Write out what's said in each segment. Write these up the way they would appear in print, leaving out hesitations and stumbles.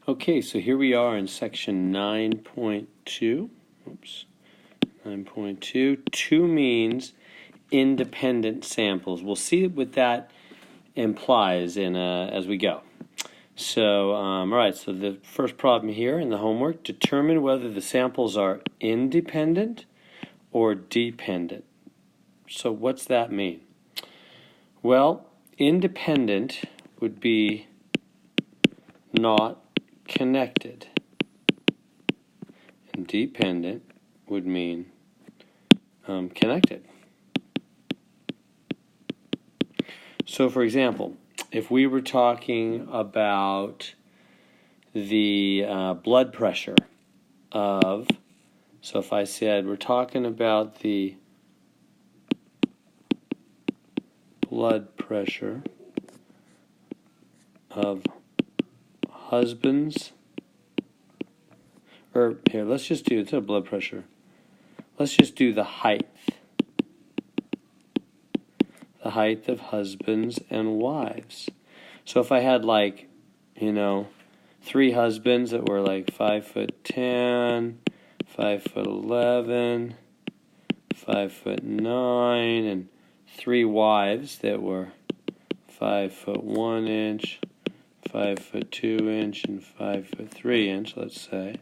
Okay, so here we are in section 9.2. Oops, 9.2. 2 means independent samples. We'll see what that implies as we go. So, all right, so the first problem here in the homework, determine whether the samples are independent or dependent. So what's that mean? Well, independent would be not connected, and dependent would mean connected. So, for example, if we were talking about the blood pressure of, so if I said we're talking about the blood pressure of husbands, or here, let's just do, instead of blood pressure, let's just do the height. The height of husbands and wives. So if I had 3 husbands that were 5'10", 5'11", 5'9", and 3 wives that were 5'1" inch, 5'2" inch, and 5'3" inch, let's say.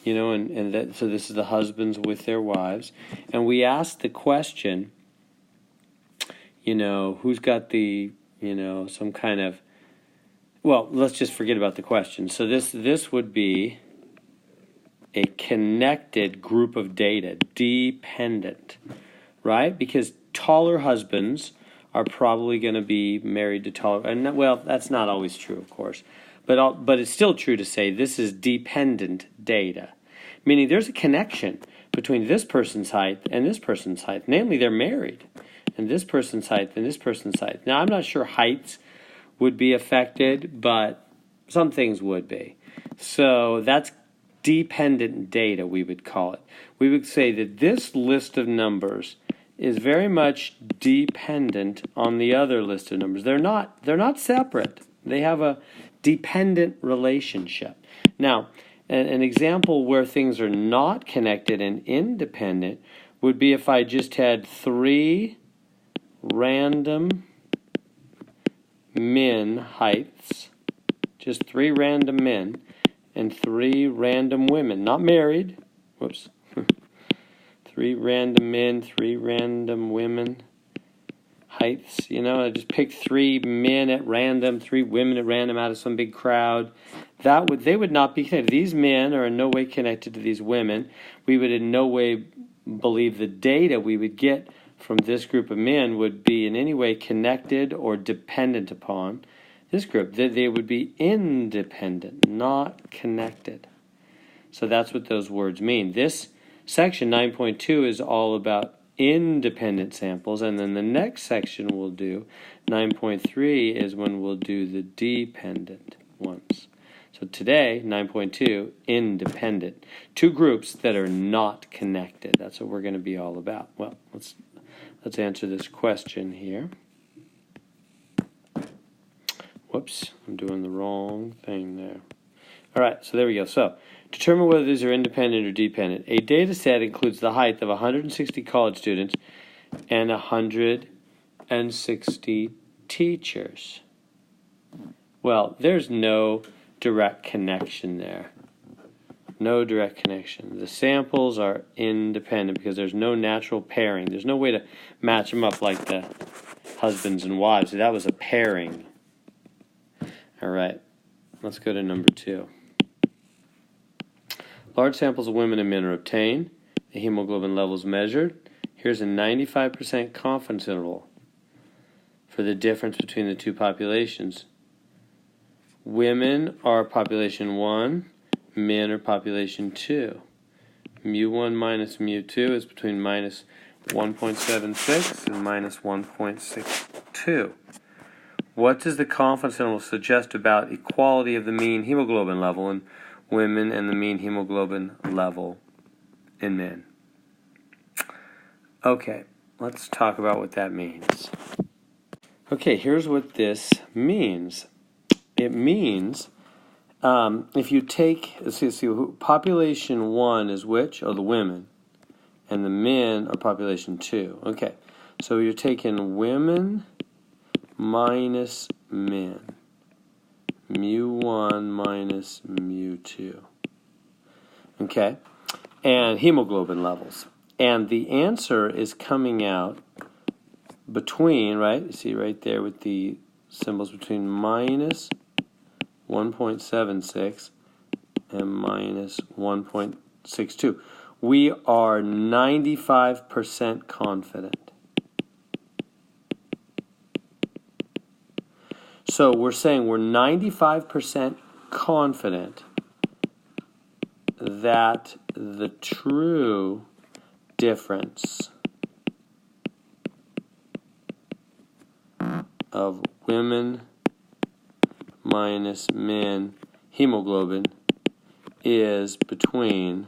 So this is the husbands with their wives. And we asked the question, who's got the, some kind of, well, let's just forget about the question. So this would be a connected group of data, dependent, right? Because taller husbands are probably going to be married to taller, and well, that's not always true, of course, but it's still true to say this is dependent data, meaning there's a connection between this person's height and this person's height, namely they're married, and this person's height and this person's height. Now, I'm not sure heights would be affected, but some things would be. So that's dependent data, we would call it. We would say that this list of numbers is very much dependent on the other list of numbers. They're not separate. They have a dependent relationship. Now, an example where things are not connected and independent would be if I just had 3 random men heights, just 3 random men, and 3 random women, not married, whoops, 3 random men, 3 random women heights, I just picked 3 men at random, 3 women at random out of some big crowd. They would not be connected. These men are in no way connected to these women. We would in no way believe the data we would get from this group of men would be in any way connected or dependent upon this group. They would be independent, not connected. So that's what those words mean. This section 9.2 is all about independent samples, and then the next section we'll do, 9.3, is when we'll do the dependent ones. So today, 9.2, independent. 2 groups that are not connected. That's what we're going to be all about. Well, let's answer this question here. Whoops, I'm doing the wrong thing there. All right, so there we go. So, determine whether these are independent or dependent. A data set includes the height of 160 college students and 160 teachers. Well, there's no direct connection there. No direct connection. The samples are independent because there's no natural pairing. There's no way to match them up like the husbands and wives. That was a pairing. All right, let's go to number 2. Large samples of women and men are obtained. The hemoglobin levels measured. Here's a 95% confidence interval for the difference between the 2 populations. Women are population 1. Men are population 2. Mu1 minus mu2 is between minus 1.76 and minus 1.62. What does the confidence interval suggest about equality of the mean hemoglobin level in women and the mean hemoglobin level in men? Okay, let's talk about what that means. Okay, here's what this means. It means if you take, let's see, population 1 is which? Oh, the women. And the men are population 2. Okay, so you're taking women minus men. mu1 minus mu2. Okay, and hemoglobin levels. And the answer is coming out between, right? You see right there with the symbols between minus 1.76 and minus 1.62. We are 95% confident. So we're saying we're 95% confident that the true difference of women minus men hemoglobin is between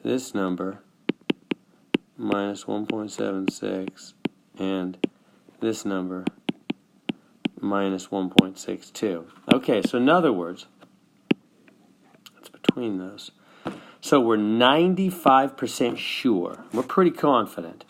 this number minus 1.76 and this number minus 1.62. Okay, so in other words, it's between those. So we're 95% sure, we're pretty confident,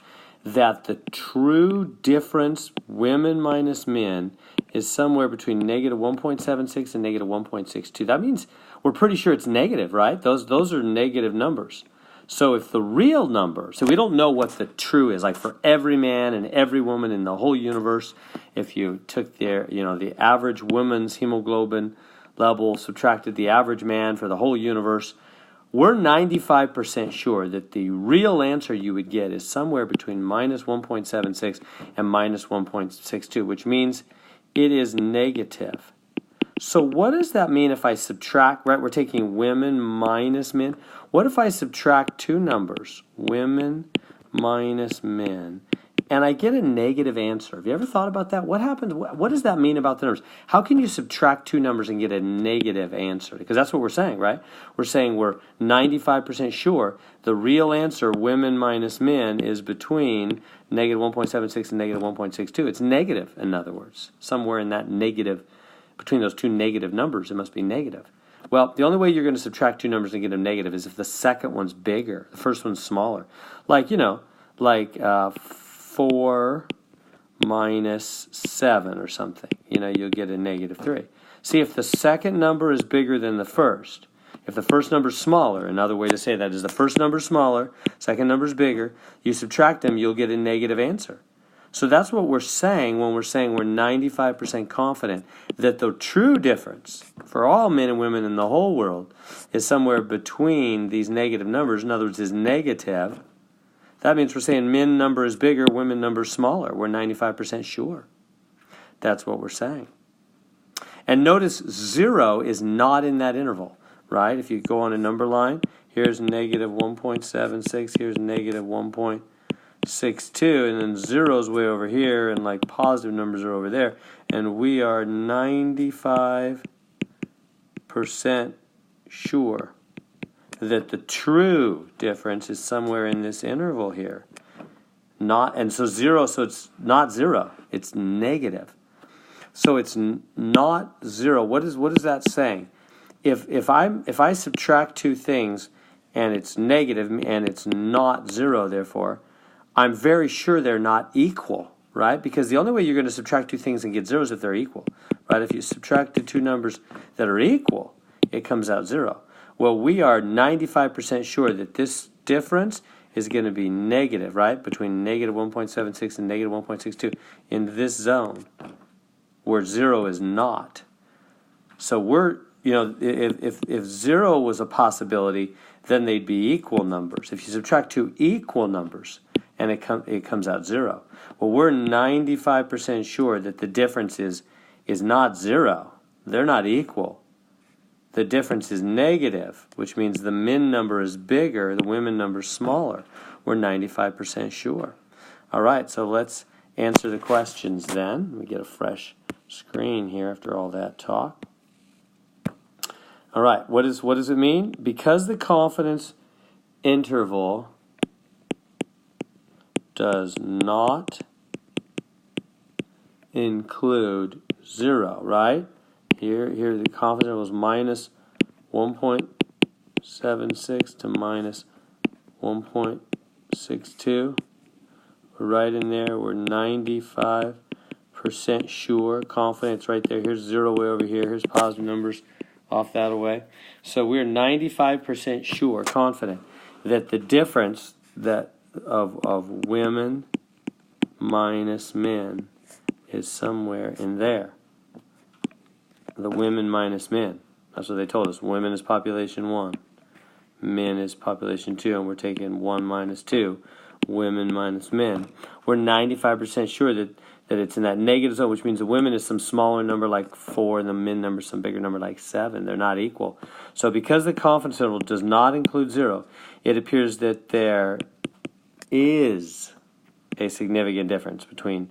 that the true difference, women minus men, is somewhere between negative 1.76 and negative 1.62. That means we're pretty sure it's negative, right? Those are negative numbers. So if the real number, so we don't know what the true is, like for every man and every woman in the whole universe, if you took the average woman's hemoglobin level, subtracted the average man for the whole universe, we're 95% sure that the real answer you would get is somewhere between minus 1.76 and minus 1.62, which means it is negative. So what does that mean if I subtract, right? We're taking women minus men. What if I subtract two numbers, women minus men, and I get a negative answer? Have you ever thought about that? What happens? What does that mean about the numbers? How can you subtract two numbers and get a negative answer? Because that's what we're saying, right? We're saying we're 95% sure the real answer, women minus men, is between negative 1.76 and negative 1.62. It's negative, in other words. Somewhere in that negative, between those two negative numbers, it must be negative. Well, the only way you're going to subtract two numbers and get a negative is if the second one's bigger, the first one's smaller. Like, 4 minus 7 or something. You'll get a negative 3. See, if the second number is bigger than the first, if the first number is smaller, another way to say that is the first number is smaller, second number is bigger, you subtract them, you'll get a negative answer. So that's what we're saying when we're saying we're 95% confident that the true difference for all men and women in the whole world is somewhere between these negative numbers. In other words, is negative. That means we're saying men number is bigger, women number is smaller. We're 95% sure. That's what we're saying. And notice 0 is not in that interval, right? If you go on a number line, here's negative 1.76, here's negative 1.62, and then 0 is way over here, and like positive numbers are over there. And we are 95% sure that the true difference is somewhere in this interval here. So 0, so it's not 0, it's negative. So it's not 0. What is that saying? If I subtract two things and it's negative and it's not 0, therefore, I'm very sure they're not equal, right? Because the only way you're going to subtract two things and get 0 is if they're equal, right? If you subtract the two numbers that are equal, it comes out 0. Well, we are 95% sure that this difference is going to be negative, right? Between negative 1.76 and negative 1.62 in this zone where 0 is not. So we're, if 0 was a possibility, then they'd be equal numbers. If you subtract two equal numbers and it comes out 0. Well, we're 95% sure that the difference is not 0. They're not equal. The difference is negative, which means the men number is bigger, the women number is smaller. We're 95% sure. All right, so let's answer the questions then. Let me get a fresh screen here after all that talk. All right, what does it mean? Because the confidence interval does not include 0, right? Here the confidence interval is minus 1.76 to minus 1.62. We're right in there. We're 95% sure. Confidence right there. Here's 0 way over here. Here's positive numbers off that away. So we're 95% sure, confident, that the difference that of women minus men is somewhere in there. The women minus men. That's what they told us. Women is population 1. Men is population 2. And we're taking 1 minus 2. Women minus men. We're 95% sure that it's in that negative zone, which means the women is some smaller number like 4 and the men number some bigger number like 7. They're not equal. So because the confidence interval does not include 0, it appears that there is a significant difference between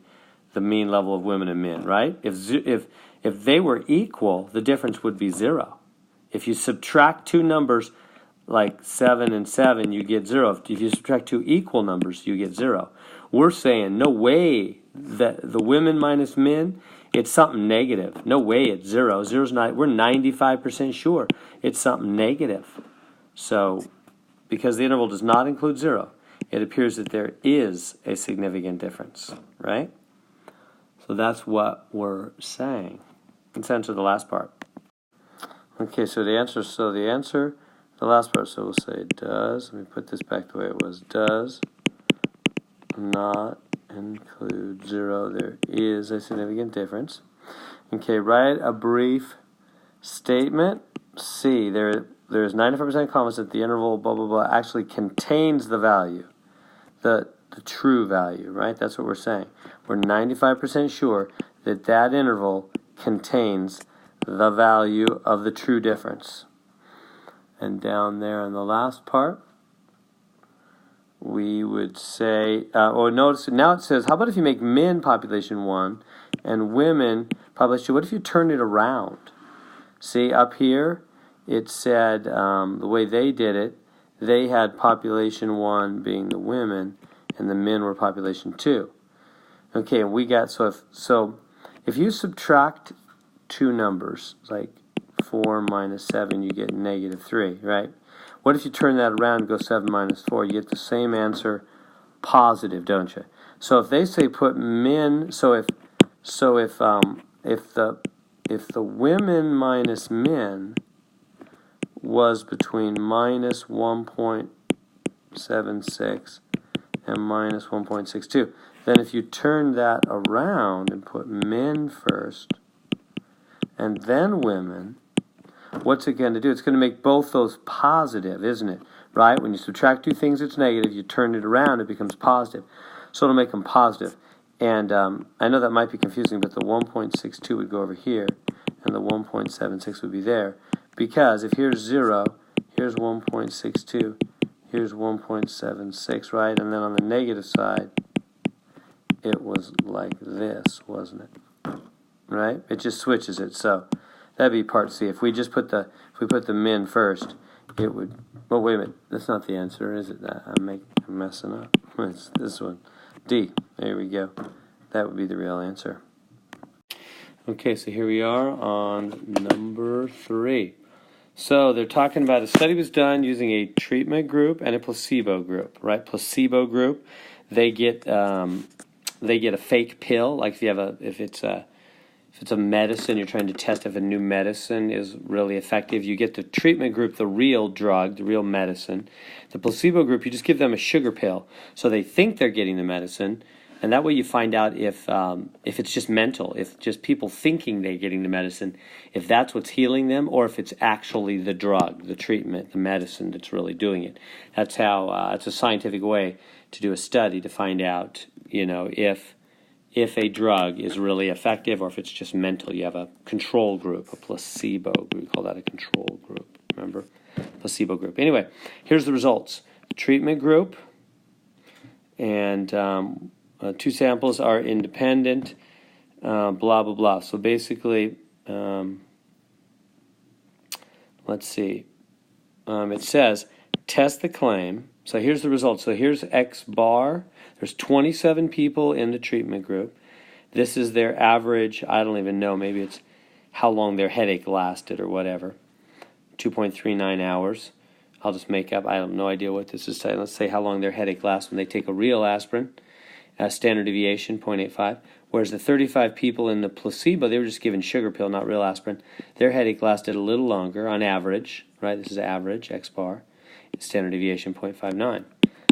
the mean level of women and men, right? If they were equal, the difference would be 0. If you subtract two numbers like 7 and 7, you get 0. If you subtract two equal numbers, you get 0. We're saying no way that the women minus men, it's something negative. No way it's 0. 0's not. We're 95% sure it's something negative. So because the interval does not include 0, it appears that there is a significant difference, right? So that's what we're saying. Let's answer the last part. Okay, so the answer, the last part, so we'll say does, let me put this back the way it was, does not include 0. There is a significant difference. Okay, write a brief statement. C, there is 95% confidence that the interval blah, blah, blah actually contains the value, the true value, right? That's what we're saying. We're 95% sure that that interval contains the value of the true difference. And down there in the last part, we would say, notice now it says, how about if you make men population 1 and women population 2? What if you turn it around? See, up here, it said, the way they did it, they had population 1 being the women, and the men were population 2. Okay, and we got, so if you subtract two numbers, like 4 minus 7, you get negative 3, right? What if you turn that around and go 7 minus 4? You get the same answer, positive, don't you? So if they say put men, if the women minus men was between minus 1.76 and minus 1.62, then if you turn that around and put men first and then women, what's it going to do? It's going to make both those positive, isn't it? Right? When you subtract two things, it's negative. You turn it around, it becomes positive. So it'll make them positive. And I know that might be confusing, but the 1.62 would go over here, and the 1.76 would be there. Because if here's 0, here's 1.62, here's 1.76, right? And then on the negative side, it was like this, wasn't it? Right? It just switches it. So that'd be part C. If we just put the men first, it would. Well, wait a minute. That's not the answer, is it? I'm messing up. It's this one. D. There we go. That would be the real answer. Okay, so here we are on number 3. So they're talking about a study was done using a treatment group and a placebo group, right? Placebo group, they get a fake pill, like if it's a medicine, you're trying to test if a new medicine is really effective. You get the treatment group, the real drug, the real medicine. The placebo group, you just give them a sugar pill. So they think they're getting the medicine, and that way you find out if it's just mental, if just people thinking they're getting the medicine, if that's what's healing them, or if it's actually the drug, the treatment, the medicine that's really doing it. That's how, it's a scientific way to do a study to find out, if a drug is really effective or if it's just mental. You have a control group, a placebo group. We call that a control group, remember? Placebo group. Anyway, here's the results. Treatment group and 2 samples are independent, blah, blah, blah. So basically, let's see. It says, test the claim. So here's the results. So here's X bar. There's 27 people in the treatment group. This is their average, I don't even know, maybe it's how long their headache lasted or whatever. 2.39 hours. I'll just make up, I have no idea what this is saying. Let's say how long their headache lasts when they take a real aspirin. Standard deviation, 0.85. Whereas the 35 people in the placebo, they were just given sugar pill, not real aspirin. Their headache lasted a little longer on average, right? This is average, X bar. Standard deviation, 0.59.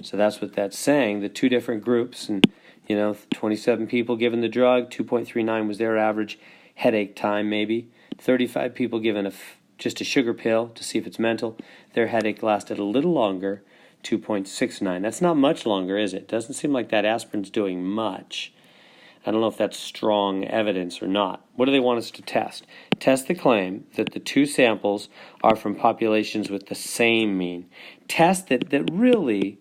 So that's what that's saying. The two different groups, and 27 people given the drug, 2.39 was their average headache time, maybe. 35 people given just a sugar pill to see if it's mental. Their headache lasted a little longer, 2.69. That's not much longer, is it? Doesn't seem like that aspirin's doing much. I don't know if that's strong evidence or not. What do they want us to test? Test the claim that the two samples are from populations with the same mean. Test that really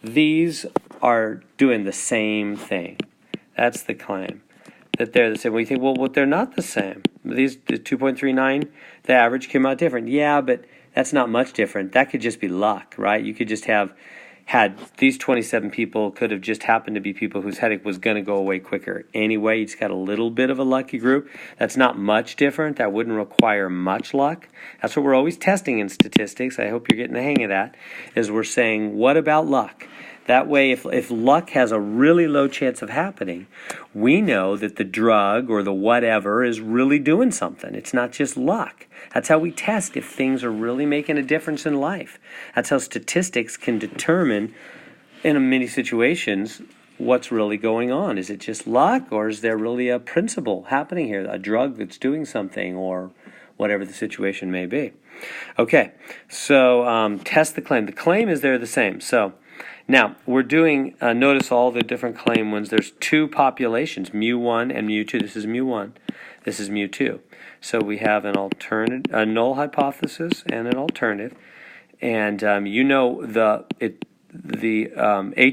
these are doing the same thing. That's the claim, that they're the same. We think, well, they're not the same. The 2.39, the average came out different. Yeah, but that's not much different. That could just be luck, right? You could just have had these 27 people could have just happened to be people whose headache was going to go away quicker anyway. You just got a little bit of a lucky group. That's not much different. That wouldn't require much luck. That's what we're always testing in statistics. I hope you're getting the hang of that, is we're saying, what about luck? That way, if luck has a really low chance of happening, we know that the drug or the whatever is really doing something. It's not just luck. That's how we test if things are really making a difference in life. That's how statistics can determine, in many situations, what's really going on. Is it just luck, or is there really a principle happening here, a drug that's doing something, or whatever the situation may be? Okay, so test the claim. The claim is they're the same. So now, we're doing, notice all the different claim ones. There's two populations, mu1 and mu2. This is mu1. This is mu2. So we have an alternative, a null hypothesis and an alternative. And the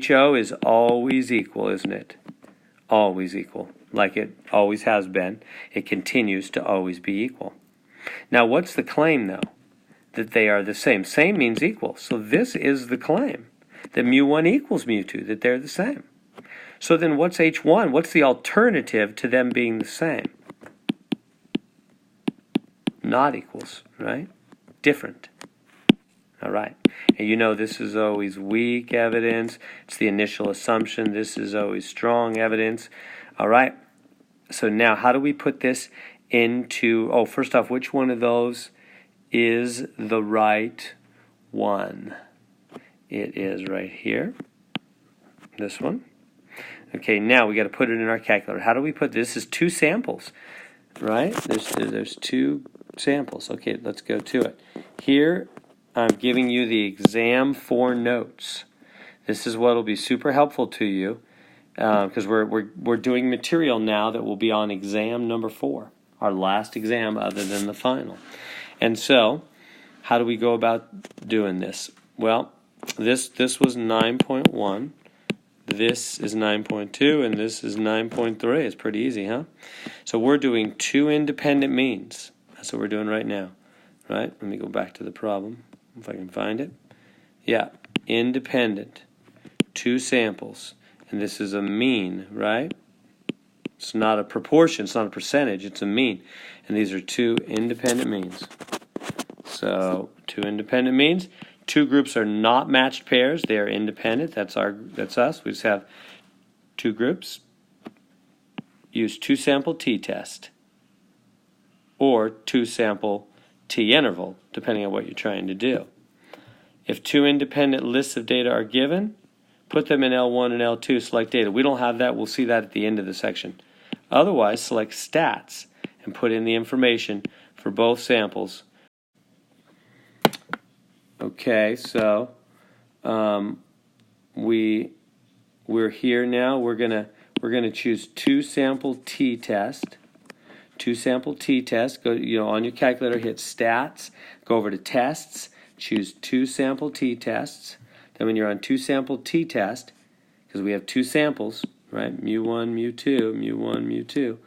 HO is always equal, isn't it? Always equal, like it always has been. It continues to always be equal. Now, what's the claim, though? That they are the same. Same means equal. So this is the claim, that mu1 equals mu2, that they're the same. So then what's H1? What's the alternative to them being the same? Not equals, right? Different. All right. And this is always weak evidence. It's the initial assumption. This is always strong evidence. All right. So now how do we put this into, first off, which one of those is the right one? It is right here, this one. Okay, now we got to put it in our calculator. How do we put this? Is two samples, right? There's two samples. Okay, let's go to it. Here, I'm giving you the exam 4 notes. This is what will be super helpful to you because we're doing material now that will be on exam number 4, our last exam other than the final. And so, how do we go about doing this? Well, this was 9.1, this is 9.2, and this is 9.3. It's pretty easy, huh? So we're doing two independent means. That's what we're doing right now, right? Let me go back to the problem, if I can find it. Yeah, independent, two samples, and this is a mean, right? It's not a proportion, it's not a percentage, it's a mean. And these are two independent means. So, two independent means. Two groups are not matched pairs. They are independent. That's us. We just have two groups. Use two-sample t-test or two-sample t-interval, depending on what you're trying to do. If two independent lists of data are given, put them in L1 and L2, select data. We don't have that. We'll see that at the end of the section. Otherwise, select stats and put in the information for both samples. Okay, so we're here now. We're gonna choose two-sample t-test. Two-sample t-test. Go on your calculator, hit stats, go over to tests, choose two-sample t-tests. Then when you're on two-sample t-test, because we have two samples, right? mu1, mu2, mu1, mu2.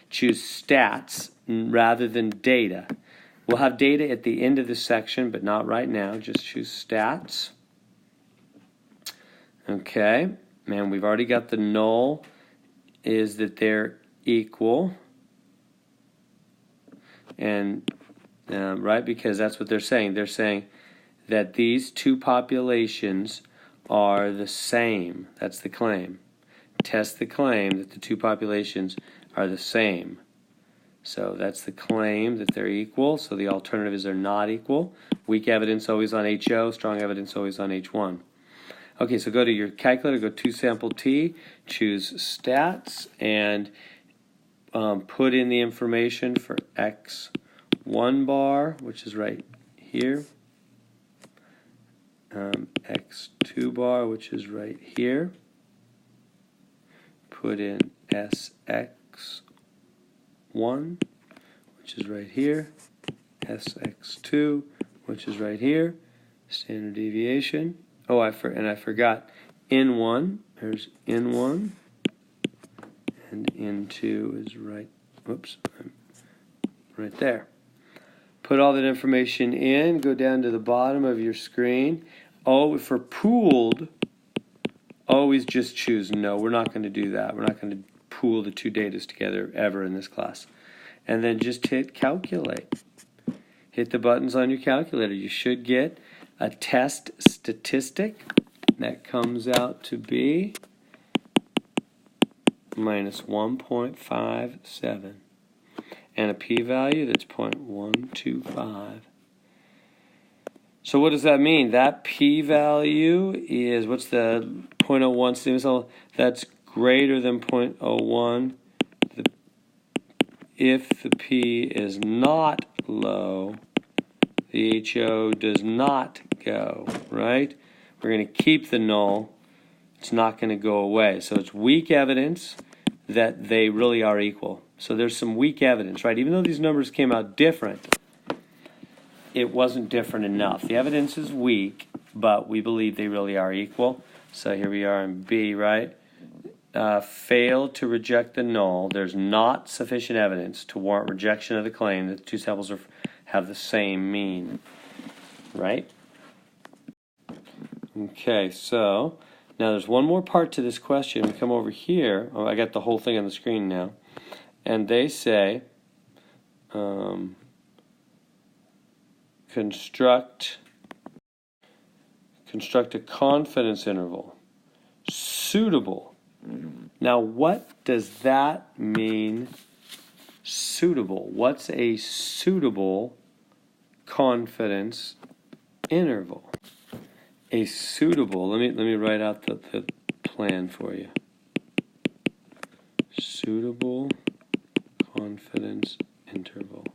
Choose stats rather than data. We'll have data at the end of this section, but not right now. Just choose stats. Okay, and we've already got the null is that they're equal. and right, because that's what they're saying. They're saying that these two populations are the same. That's the claim. Test the claim that the two populations are the same. So that's the claim that they're equal. So the alternative is they're not equal. Weak evidence always on HO, strong evidence always on H1. Okay, so go to your calculator, go to sample T, choose stats, and put in the information for X1 bar, which is right here, X2 bar, which is right here. Put in SX1, which is right here, SX2, which is right here, standard deviation. Oh, I forgot N1. There's N1, and N2 is right. Whoops, right there. Put all that information in. Go down to the bottom of your screen. Oh, for pooled, always just choose no. We're not going to do that. We're not going to pool the two datas together ever in this class. And then just hit calculate. Hit the buttons on your calculator. You should get a test statistic that comes out to be minus 1.57 and a p-value that's 0.125. So what does that mean? That p-value is, what's the 0.01 sigma? That's greater than 0.01 if the p is not low. The HO does not go, right? We're going to keep the null. It's not going to go away. So it's weak evidence that they really are equal. So there's some weak evidence, right? Even though these numbers came out different, it wasn't different enough. The evidence is weak, but we believe they really are equal. So here we are in B, right? Failed to reject the null. There's not sufficient evidence to warrant rejection of the claim that the two samples have the same mean, right? Okay, so now there's one more part to this question. We come over here. Oh, I got the whole thing on the screen now. And they say, construct a confidence interval suitable. Now, what does that mean, suitable? What's a suitable confidence interval? A suitable, let me write out the plan for you. Suitable confidence interval.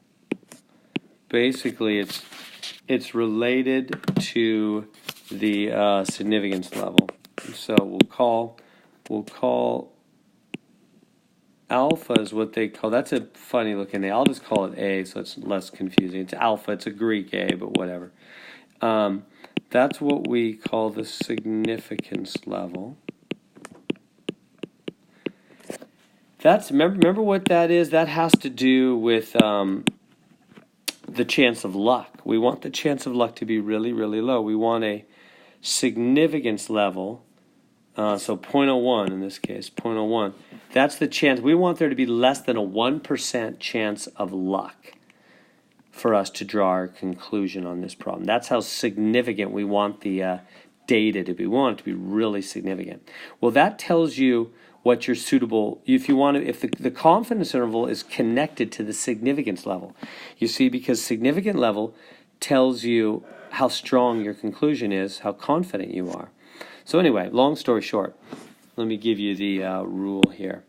Basically, it's related to the significance level. So we'll call alpha is what they call, that's a funny looking name. I'll just call it A so it's less confusing. It's alpha, it's a Greek A, but whatever. That's what we call the significance level. Remember what that is? That has to do with the chance of luck. We want the chance of luck to be really, really low. We want a significance level, so 0.01 in this case, 0.01. That's the chance. We want there to be less than a 1% chance of luck for us to draw our conclusion on this problem. That's how significant we want the data to be. We want it to be really significant. Well, that tells you what your suitable, if the confidence interval is connected to the significance level. You see, because significant level tells you how strong your conclusion is, how confident you are. So anyway, long story short, let me give you the rule here.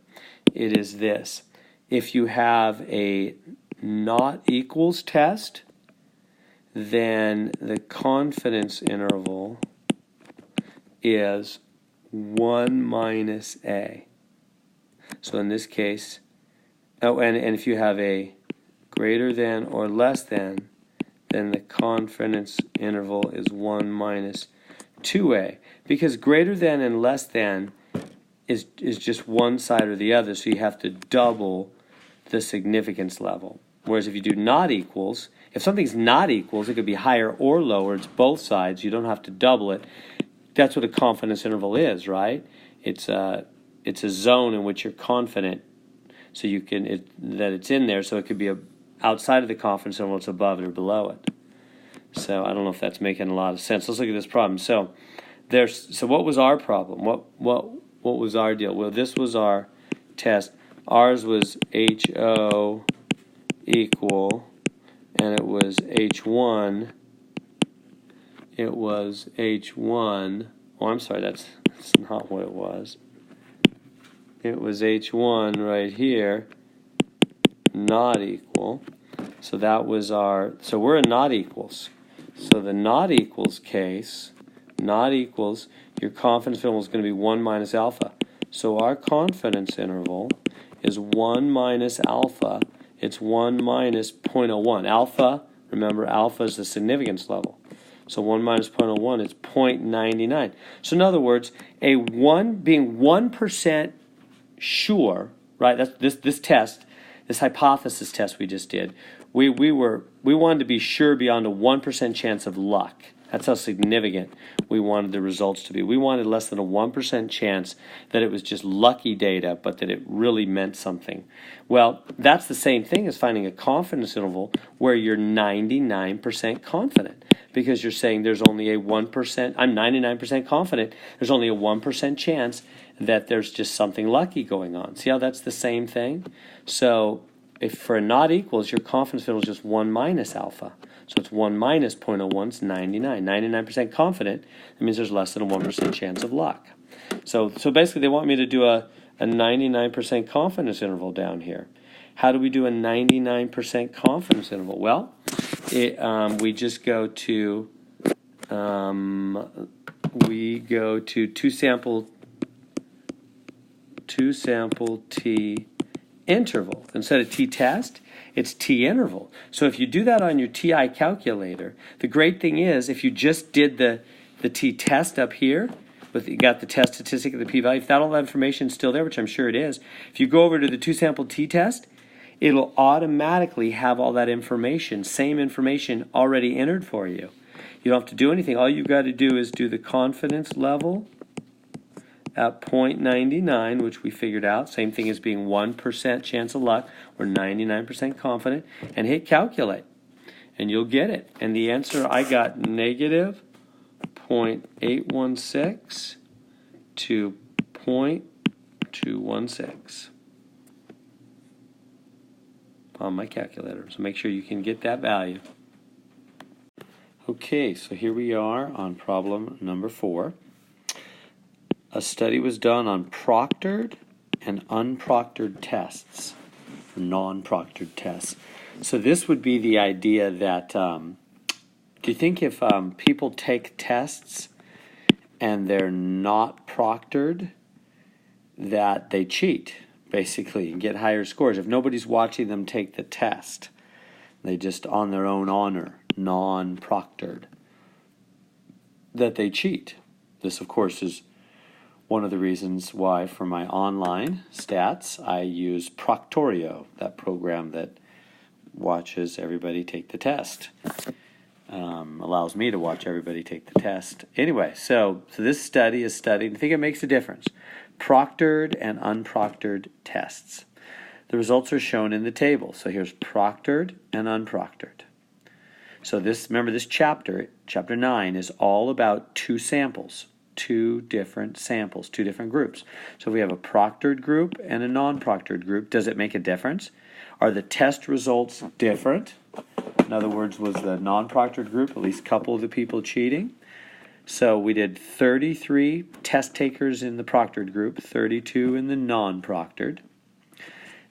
It is this. If you have a not equals test, then the confidence interval is 1 minus A. So in this case, and if you have a greater than or less than, then the confidence interval is 1 minus 2A. Because greater than and less than is just one side or the other, so you have to double the significance level. Whereas if you do not equals, if something's not equals, it could be higher or lower. It's both sides. You don't have to double it. That's what a confidence interval is, right? It's a zone in which you're confident, so you can that it's in there. So it could be outside of the confidence interval, it's above it or below it. So I don't know if that's making a lot of sense. Let's look at this problem. So what was our problem? What was our deal? Well, this was our test. Ours was HO equal, and it was H1. It was H1. Oh, I'm sorry, that's not what it was. It was H1 right here, not equal. So that was so we're in not equals. So the not equals case, not equals, your confidence interval is going to be 1 minus alpha. So our confidence interval is 1 minus alpha. It's 1 minus 0.01. Alpha, remember, alpha is the significance level. So 1 minus 0.01 is 0.99. So in other words, being 1% sure, right? That's this test, this hypothesis test we just did. We wanted to be sure beyond a 1% chance of luck. That's how significant we wanted the results to be. We wanted less than a 1% chance that it was just lucky data, but that it really meant something. Well, that's the same thing as finding a confidence interval where you're 99% confident, because you're saying there's only a 1%, I'm 99% confident, there's only a 1% chance that there's just something lucky going on. See how that's the same thing? So if for a not equals, your confidence interval is just 1 minus alpha. So it's 1 minus 0.01, it's 99. 99% confident, that means there's less than a 1% chance of luck. So basically they want me to do a 99% confidence interval down here. How do we do a 99% confidence interval? Well, we just go to two sample t interval. Instead of t-test, it's t-interval. So if you do that on your TI calculator, the great thing is if you just did the t-test up here, you got the test statistic of the p-value, if all that information is still there, which I'm sure it is, if you go over to the two-sample t-test, it'll automatically have all that information, same information already entered for you. You don't have to do anything. All you've got to do is do the confidence level at 0.99, which we figured out, same thing as being 1% chance of luck, we're 99% confident, and hit calculate, and you'll get it. And the answer, I got negative 0.816 to 0.216 on my calculator. So make sure you can get that value. Okay, so here we are on problem number 4. A study was done on proctored and unproctored tests, non-proctored tests. So this would be the idea that, do you think if people take tests and they're not proctored, that they cheat, basically, and get higher scores? If nobody's watching them take the test, they just on their own honor, non-proctored, that they cheat. This, of course, is one of the reasons why for my online stats I use Proctorio, that program that watches everybody take the test. Allows me to watch everybody take the test. Anyway, so this study is studying, I think it makes a difference, proctored and unproctored tests. The results are shown in the table. So here's proctored and unproctored. So remember this chapter 9, is all about two samples. Two different samples, two different groups. So if we have a proctored group and a non-proctored group, does it make a difference? Are the test results different? In other words, was the non-proctored group, at least a couple of the people, cheating? So we did 33 test takers in the proctored group, 32 in the non-proctored.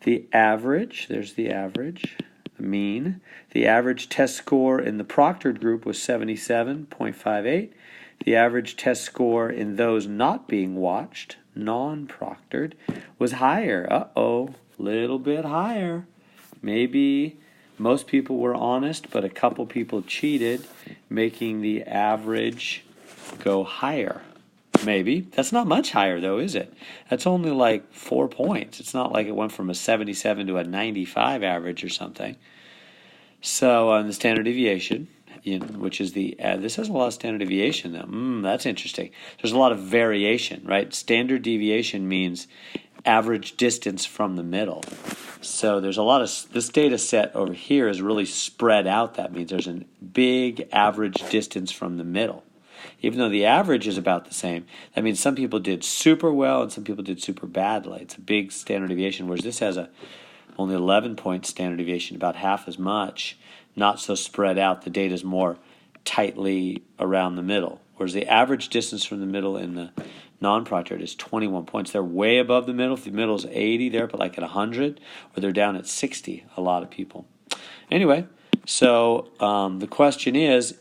The average, there's the average, the mean. The average test score in the proctored group was 77.58. The average test score in those not being watched, non-proctored, was higher. Little bit higher. Maybe most people were honest, but a couple people cheated, making the average go higher. Maybe. That's not much higher, though, is it? That's only like 4 points. It's not like it went from a 77 to a 95 average or something. So on the standard deviation, which is this has a lot of standard deviation, though. That's interesting. There's a lot of variation, right? Standard deviation means average distance from the middle. So there's a lot of, this data set over here is really spread out. That means there's a big average distance from the middle. Even though the average is about the same, that means some people did super well and some people did super badly. It's a big standard deviation, whereas this has only 11-point standard deviation, about half as much. Not so spread out. The data is more tightly around the middle, whereas the average distance from the middle in the non-proctored is 21 points. They're way above the middle. If the middle is 80, they're up like at 100, or they're down at 60, a lot of people. Anyway, so the question is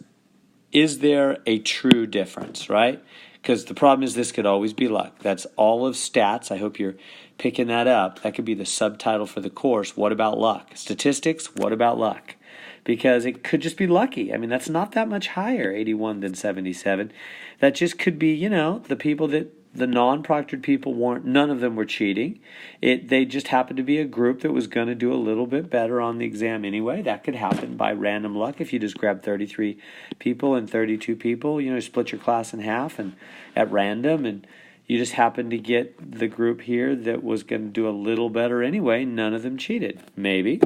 there a true difference, right? Because the problem is this could always be luck. That's all of stats. I hope you're picking that up. That could be the subtitle for the course. What about luck? Statistics, what about luck? Because it could just be lucky. I mean, that's not that much higher, 81 than 77. That just could be, the people that, the non-proctored people weren't, none of them were cheating. They just happened to be a group that was going to do a little bit better on the exam anyway. That could happen by random luck if you just grab 33 people and 32 people, split your class in half and at random, and you just happened to get the group here that was going to do a little better anyway. None of them cheated. Maybe.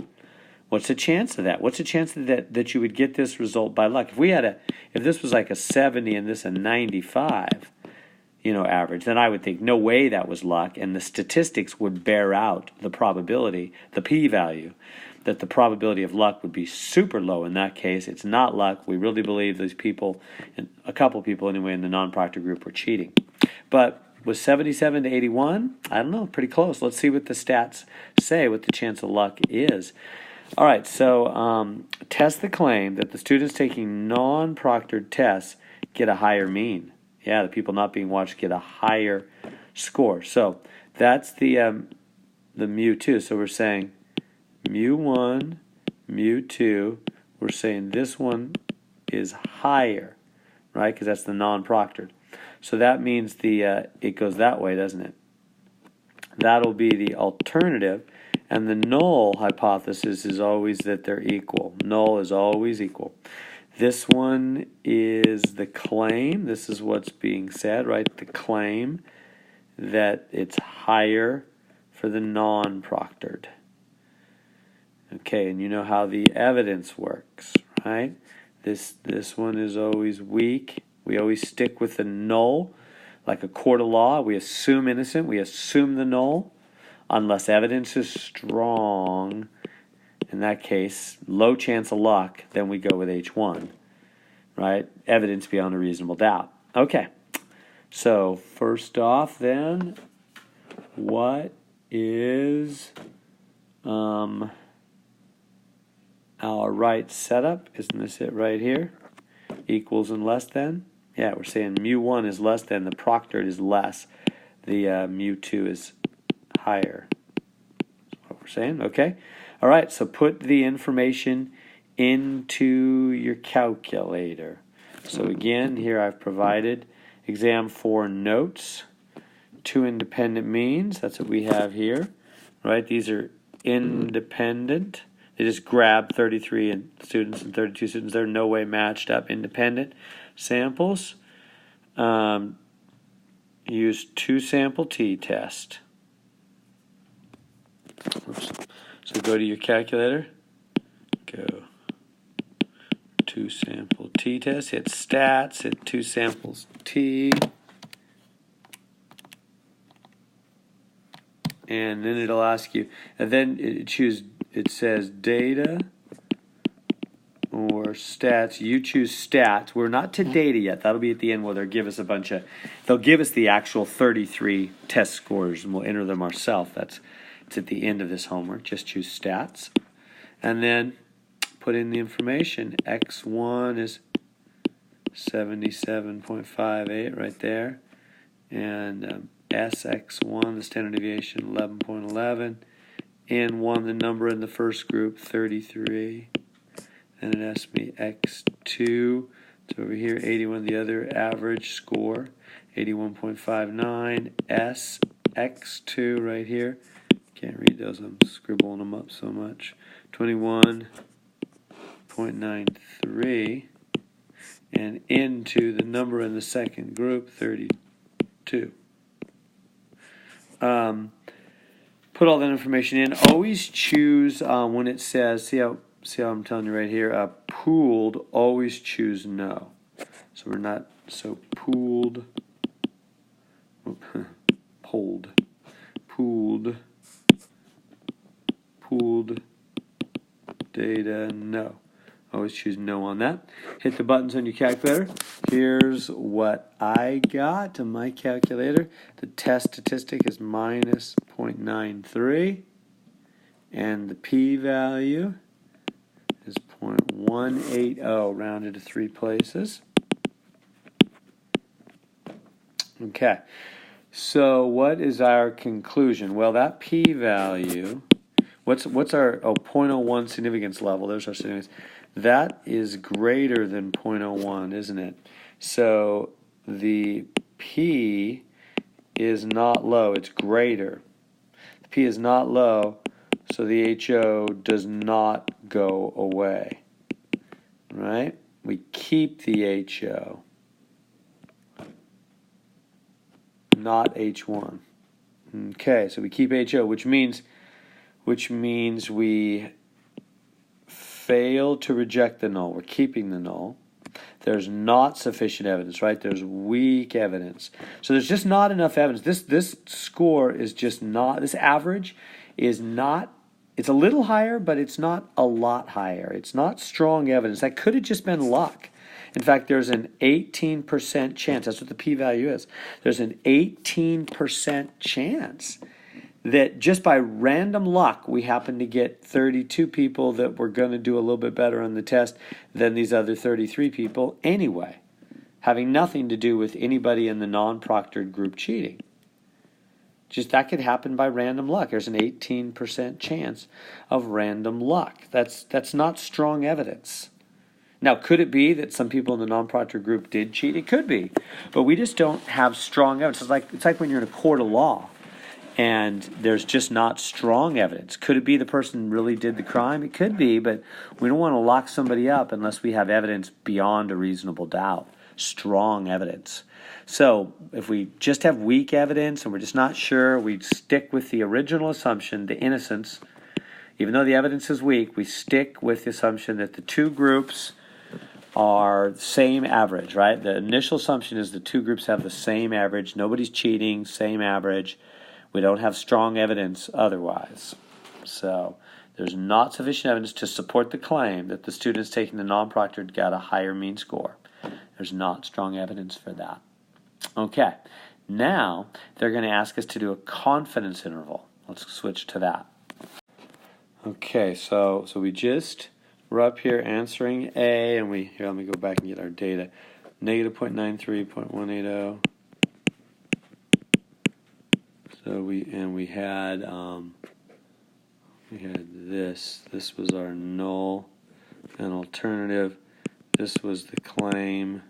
What's the chance of that? What's the chance of that you would get this result by luck? If this was like a 70 and this a 95, average, then I would think no way that was luck, and the statistics would bear out the probability, the p-value, that the probability of luck would be super low in that case. It's not luck. We really believe those people, a couple people anyway in the non-proctor group, were cheating. But with 77 to 81, I don't know, pretty close. Let's see what the stats say, what the chance of luck is. All right, so test the claim that the students taking non-proctored tests get a higher mean. Yeah, the people not being watched get a higher score. So that's the mu2. So we're saying mu1, mu2. We're saying this one is higher, right? Because that's the non-proctored. So that means it goes that way, doesn't it? That'll be the alternative. And the null hypothesis is always that they're equal. Null is always equal. This one is the claim. This is what's being said, right? The claim that it's higher for the non-proctored. Okay, and you know how the evidence works, right? This one is always weak. We always stick with the null. Like a court of law, we assume innocent. We assume the null. Unless evidence is strong, in that case, low chance of luck, then we go with H1, right? Evidence beyond a reasonable doubt. Okay, so first off then, what is our right setup? Isn't this it right here? Equals and less than? Yeah, we're saying mu1 is less than, the proctored is less, the mu2 is higher. That's what we're saying. Okay. All right. So put the information into your calculator. So again, here I've provided exam 4 notes, 2 independent means. That's what we have here, right? These are independent. They just grab 33 students and 32 students. They're no way matched up. Independent samples. Use 2 sample t-test. Oops. So go to your calculator, go 2 sample t-test, hit stats, hit 2 samples t, and then it'll ask you, and then it says data or stats. You choose stats. We're not to data yet. That'll be at the end where they'll give us they'll give us the actual 33 test scores, and we'll enter them ourselves. It's at the end of this homework. Just choose stats. And then put in the information. X1 is 77.58 right there. And SX1, the standard deviation, 11.11. N1, the number in the first group, 33. And it asks me X2. It's over here, 81, the other average score, 81.59. SX2 right here. Can't read those, I'm scribbling them up so much. 21.93, and into the number in the second group, 32. put all that information in. Always choose when it says, see how I'm telling you right here, pooled, always choose no. So we're not, so pooled, pooled data, no. Always choose no on that. Hit the buttons on your calculator. Here's what I got on my calculator. The test statistic is minus 0.93. And the p-value is 0.180, rounded to 3 places. Okay. So what is our conclusion? Well, that p-value, what's our 0.01 significance level? There's our significance. That is greater than 0.01, isn't it? So the p is not low, it's greater. The p is not low, so the HO does not go away. Right? We keep the HO, not H1. Okay, so we keep HO, which means we fail to reject the null. We're keeping the null. There's not sufficient evidence, right? There's weak evidence. So there's just not enough evidence. This score is just not, this average is not, it's a little higher, but it's not a lot higher. It's not strong evidence. That could have just been luck. In fact, there's an 18% chance, that's what the p-value is. There's an 18% chance that just by random luck, we happen to get 32 people that were going to do a little bit better on the test than these other 33 people anyway, having nothing to do with anybody in the non-proctored group cheating. Just that could happen by random luck. There's an 18% chance of random luck. That's not strong evidence. Now, could it be that some people in the non-proctored group did cheat? It could be, but we just don't have strong evidence. It's like when you're in a court of law and there's just not strong evidence. Could it be the person really did the crime? It could be, but we don't want to lock somebody up unless we have evidence beyond a reasonable doubt, strong evidence. So if we just have weak evidence and we're just not sure, we stick with the original assumption, the innocence. Even though the evidence is weak, we stick with the assumption that the two groups are same average, right? The initial assumption is the two groups have the same average. Nobody's cheating, same average. We don't have strong evidence otherwise. So there's not sufficient evidence to support the claim that the students taking the non-proctored got a higher mean score. There's not strong evidence for that. Okay, now they're going to ask us to do a confidence interval. Let's switch to that. Okay, so we're up here answering A, and here, let me go back and get our data. Negative 0.93, 0.180. So we had this. This was our null and alternative. This was the claim.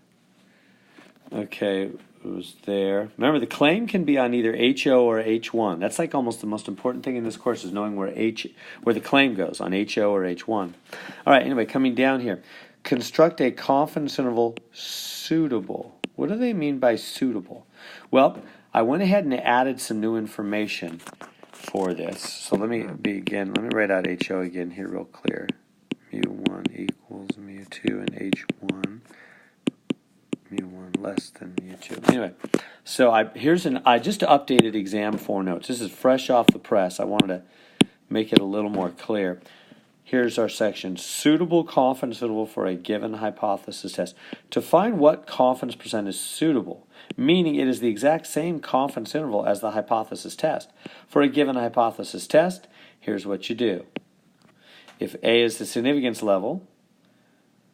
Okay, it was there. Remember, the claim can be on either HO or H1. That's like almost the most important thing in this course is knowing where the claim goes, on HO or H1. All right, anyway, coming down here. Construct a confidence interval suitable. What do they mean by suitable? Well, I went ahead and added some new information for this. So let me write out HO again here real clear. mu1 equals mu2 and H1. mu1 less than mu2. Anyway, so I just updated exam 4 notes. This is fresh off the press. I wanted to make it a little more clear. Here's our section, suitable confidence interval for a given hypothesis test. To find what confidence percent is suitable, meaning it is the exact same confidence interval as the hypothesis test. For a given hypothesis test, here's what you do. If A is the significance level,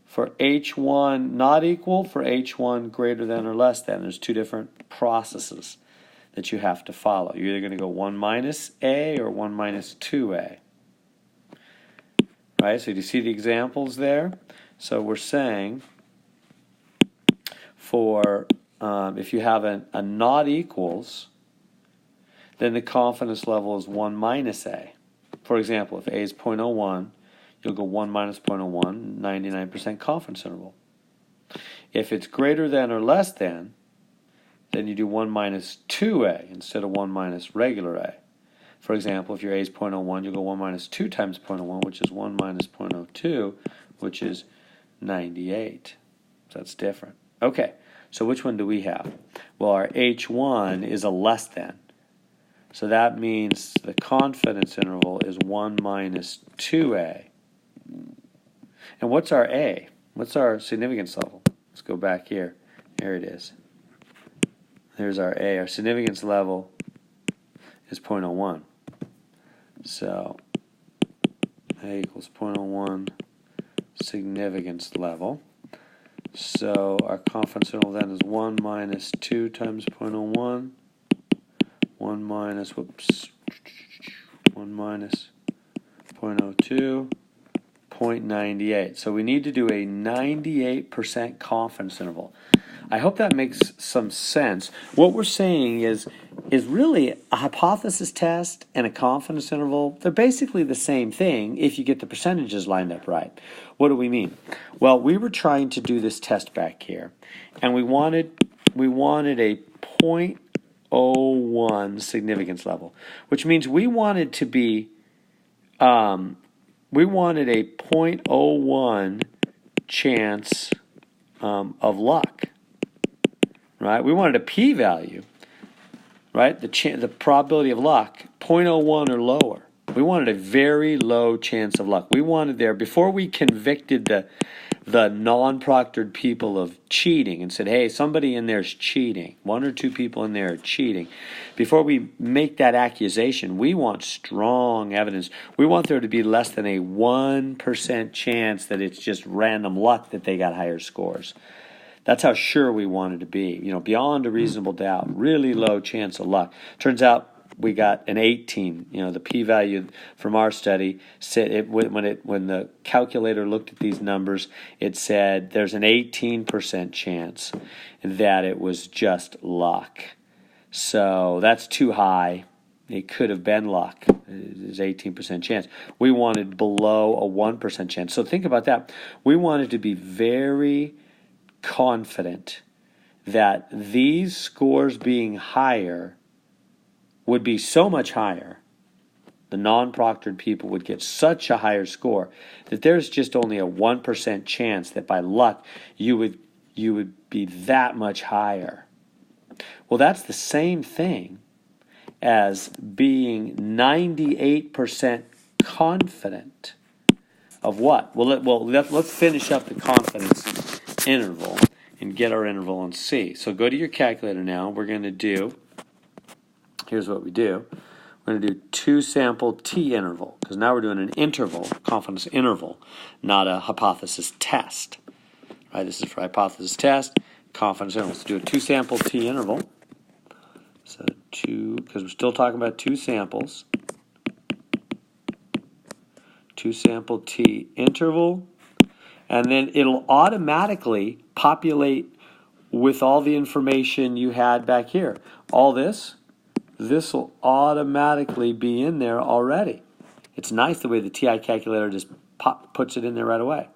for H1 not equal, for H1 greater than or less than, there's two different processes that you have to follow. You're either going to go 1 minus A or 1 minus 2A. Right, so do you see the examples there? So we're saying for if you have a not equals, then the confidence level is 1 minus A. For example, if A is 0.01, you'll go 1 minus 0.01, 99% confidence interval. If it's greater than or less than, then you do 1 minus 2A instead of 1 minus regular A. For example, if your A is 0.01, you'll go 1 minus 2 times 0.01, which is 1 minus 0.02, which is 98. So that's different. Okay, so which one do we have? Well, our H1 is a less than. So that means the confidence interval is 1 minus 2A. And what's our A? What's our significance level? Let's go back here. Here it is. There's our A. Our significance level is 0.01. So A equals 0.01 significance level. So our confidence interval then is 1 minus 2 times 0.01. 1 minus 0.02, 0.98. So we need to do a 98% confidence interval. I hope that makes some sense. What we're saying is really a hypothesis test and a confidence interval. They're basically the same thing if you get the percentages lined up right. What do we mean? Well, we were trying to do this test back here, and we wanted a 0.01 significance level, which means we wanted to be we wanted a 0.01 chance of luck. Right? We wanted a p-value, right? The probability of luck, 0.01 or lower. We wanted a very low chance of luck. We wanted there, before we convicted the non-proctored people of cheating and said, hey, somebody in there is cheating, 1 or 2 people in there are cheating, before we make that accusation, we want strong evidence. We want there to be less than a 1% chance that it's just random luck that they got higher scores. That's how sure we wanted to be, beyond a reasonable doubt, really low chance of luck. Turns out we got an 18. The p-value from our study said when the calculator looked at these numbers, it said there's an 18% chance that it was just luck. So that's too high. It could have been luck. There's 18% chance. We wanted below a 1% chance. So think about that. We wanted to be very confident that these scores being higher would be so much higher, the non-proctored people would get such a higher score that there's just only a 1% chance that by luck you would be that much higher. Well, that's the same thing as being 98% confident of what? Let's finish up the confidence interval and get our interval on C. So go to your calculator now. We're going to do, here's what we do. We're going to do 2 sample T interval, because now we're doing an interval, confidence interval, not a hypothesis test. Right? This is for hypothesis test, confidence interval. Let's do a 2 sample T interval. So 2, because we're still talking about 2 samples. 2 sample T interval. And then it'll automatically populate with all the information you had back here. All this will automatically be in there already. It's nice the way the TI calculator just puts it in there right away.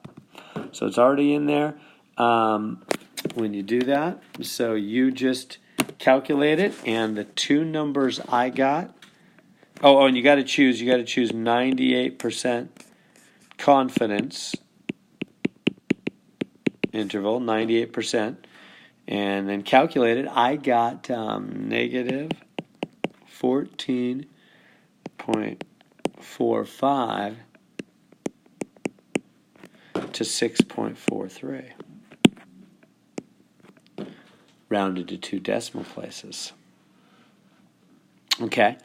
So it's already in there when you do that. So you just calculate it, and the 2 numbers I got. Oh, and you got to choose 98% confidence interval, 98%, and then calculate it. I got negative 14.45 to 6.43, rounded to 2 decimal places. Okay,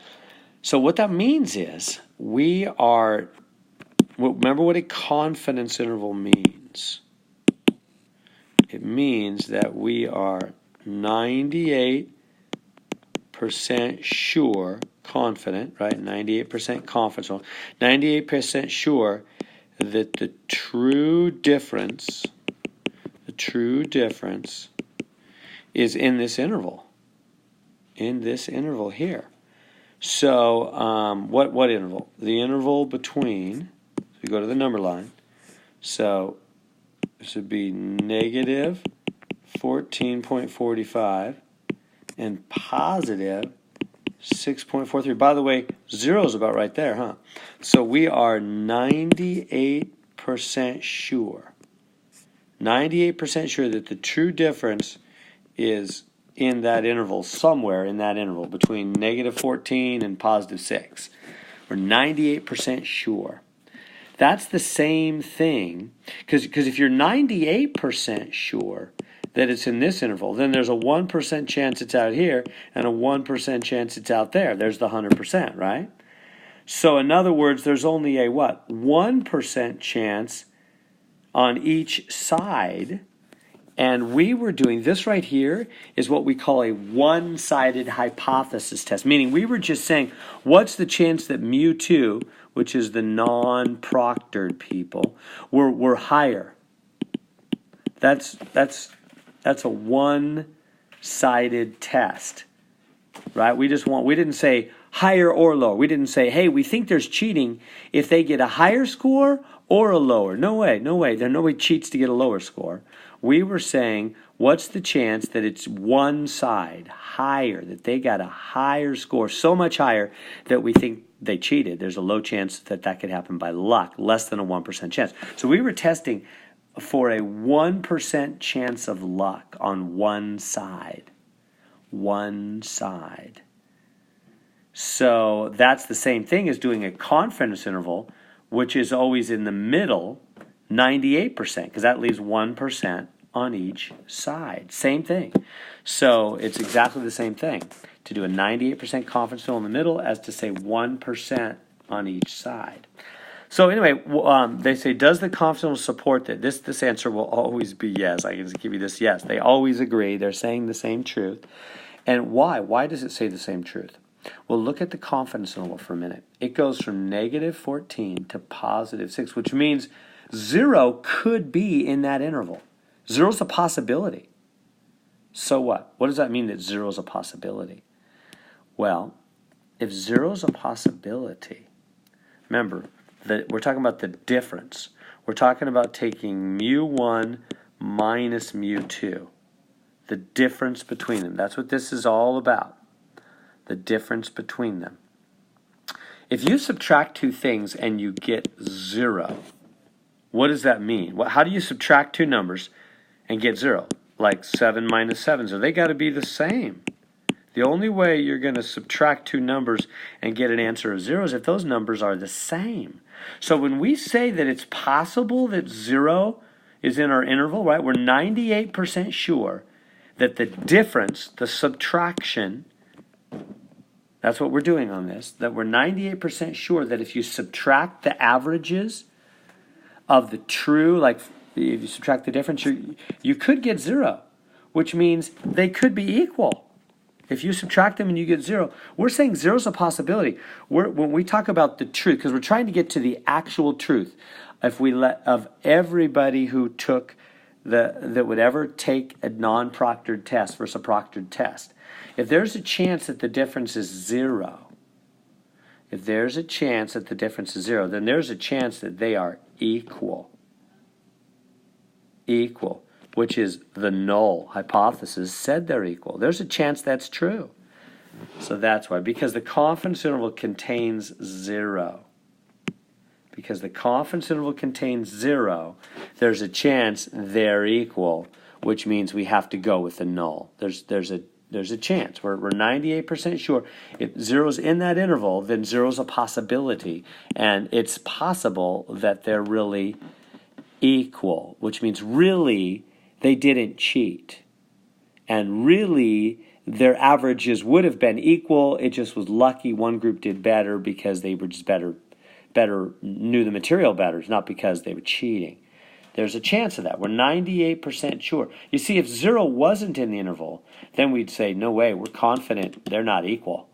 so what that means is remember what a confidence interval means. It means that we are 98% sure, confident, right? 98% confidence, 98% sure that the true difference is in this interval here. So what interval? The interval between, so we go to the number line, so this would be negative 14.45 and positive 6.43. By the way, 0 is about right there, huh? So we are 98% sure. 98% sure that the true difference is in that interval, somewhere in that interval, between negative 14 and positive 6. We're 98% sure. That's the same thing, because if you're 98% sure that it's in this interval, then there's a 1% chance it's out here and a 1% chance it's out there. There's the 100%, right? So in other words, there's only a what? 1% chance on each side. And we were doing this right here is what we call a one-sided hypothesis test, meaning we were just saying, what's the chance that mu2, which is the non-proctored people, were higher? That's a one-sided test, right? We didn't say higher or lower. We didn't say, hey, we think there's cheating if they get a higher score or a lower. No way. Nobody cheats to get a lower score. We were saying, what's the chance that it's one side higher, that they got a higher score, so much higher that we think they cheated? There's a low chance that could happen by luck, less than a 1% chance. So we were testing for a 1% chance of luck on one side. One side. So that's the same thing as doing a confidence interval, which is always in the middle, 98%, because that leaves 1% on each side. Same thing. So it's exactly the same thing to do a 98% confidence interval in the middle as to say 1% on each side. So anyway, they say, does the confidence interval support that? This answer will always be yes. I can just give you this yes. They always agree. They're saying the same truth. And why? Why does it say the same truth? Well, look at the confidence interval for a minute. It goes from negative 14 to positive 6, which means 0 could be in that interval. 0 is a possibility. So what? What does that mean that 0 is a possibility? Well, if 0 is a possibility, remember that we're talking about the difference. We're talking about taking mu1 minus mu2, the difference between them. That's what this is all about, the difference between them. If you subtract two things and you get 0, what does that mean? How do you subtract two numbers and get 0? Like 7 minus 7. So they got to be the same. The only way you're going to subtract two numbers and get an answer of 0 is if those numbers are the same. So when we say that it's possible that 0 is in our interval, right, we're 98% sure that the difference, the subtraction, that's what we're doing on this, that we're 98% sure that if you subtract the averages of the true, like if you subtract the difference, you could get 0, which means they could be equal. If you subtract them and you get 0, we're saying 0 is a possibility. When we talk about the truth, because we're trying to get to the actual truth, of everybody who took that would ever take a non-proctored test versus a proctored test, if there's a chance that the difference is 0, then there's a chance that they are equal. Equal, which is the null hypothesis said they're equal. There's a chance that's true. So that's why, because the confidence interval contains 0. Because the confidence interval contains 0, there's a chance they're equal, which means we have to go with the null. There's a chance. We're 98% sure. If 0's in that interval, then 0's a possibility. And it's possible that they're really equal, which means really they didn't cheat. And really their averages would have been equal. It just was lucky one group did better because they were just better knew the material better, not because they were cheating. There's a chance of that. We're 98% sure. You see, if 0 wasn't in the interval, then we'd say, no way, we're confident they're not equal,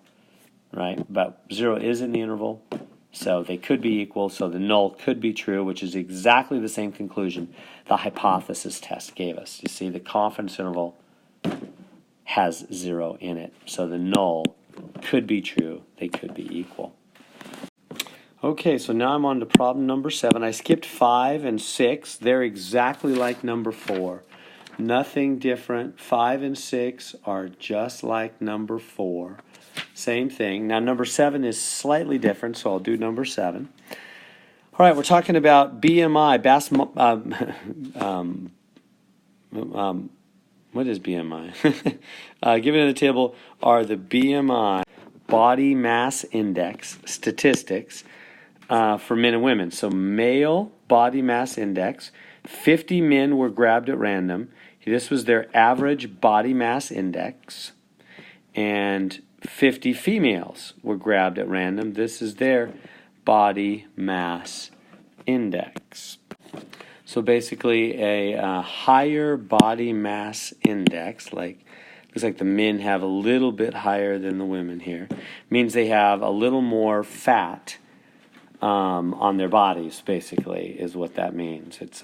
right? But 0 is in the interval, so they could be equal, so the null could be true, which is exactly the same conclusion the hypothesis test gave us. You see, the confidence interval has 0 in it, so the null could be true, they could be equal. Okay, so now I'm on to problem number 7. I skipped 5 and 6. They're exactly like number 4. Nothing different. 5 and 6 are just like number 4. Same thing. Now, number 7 is slightly different, so I'll do number 7. All right, we're talking about BMI. What is BMI? Given in the table are the BMI, body mass index, statistics for men and women. So male body mass index, 50 men were grabbed at random. This was their average body mass index. And 50 females were grabbed at random. This is their body mass index. So basically a higher body mass index, looks like the men have a little bit higher than the women here, means they have a little more fat on their bodies, basically, is what that means. It's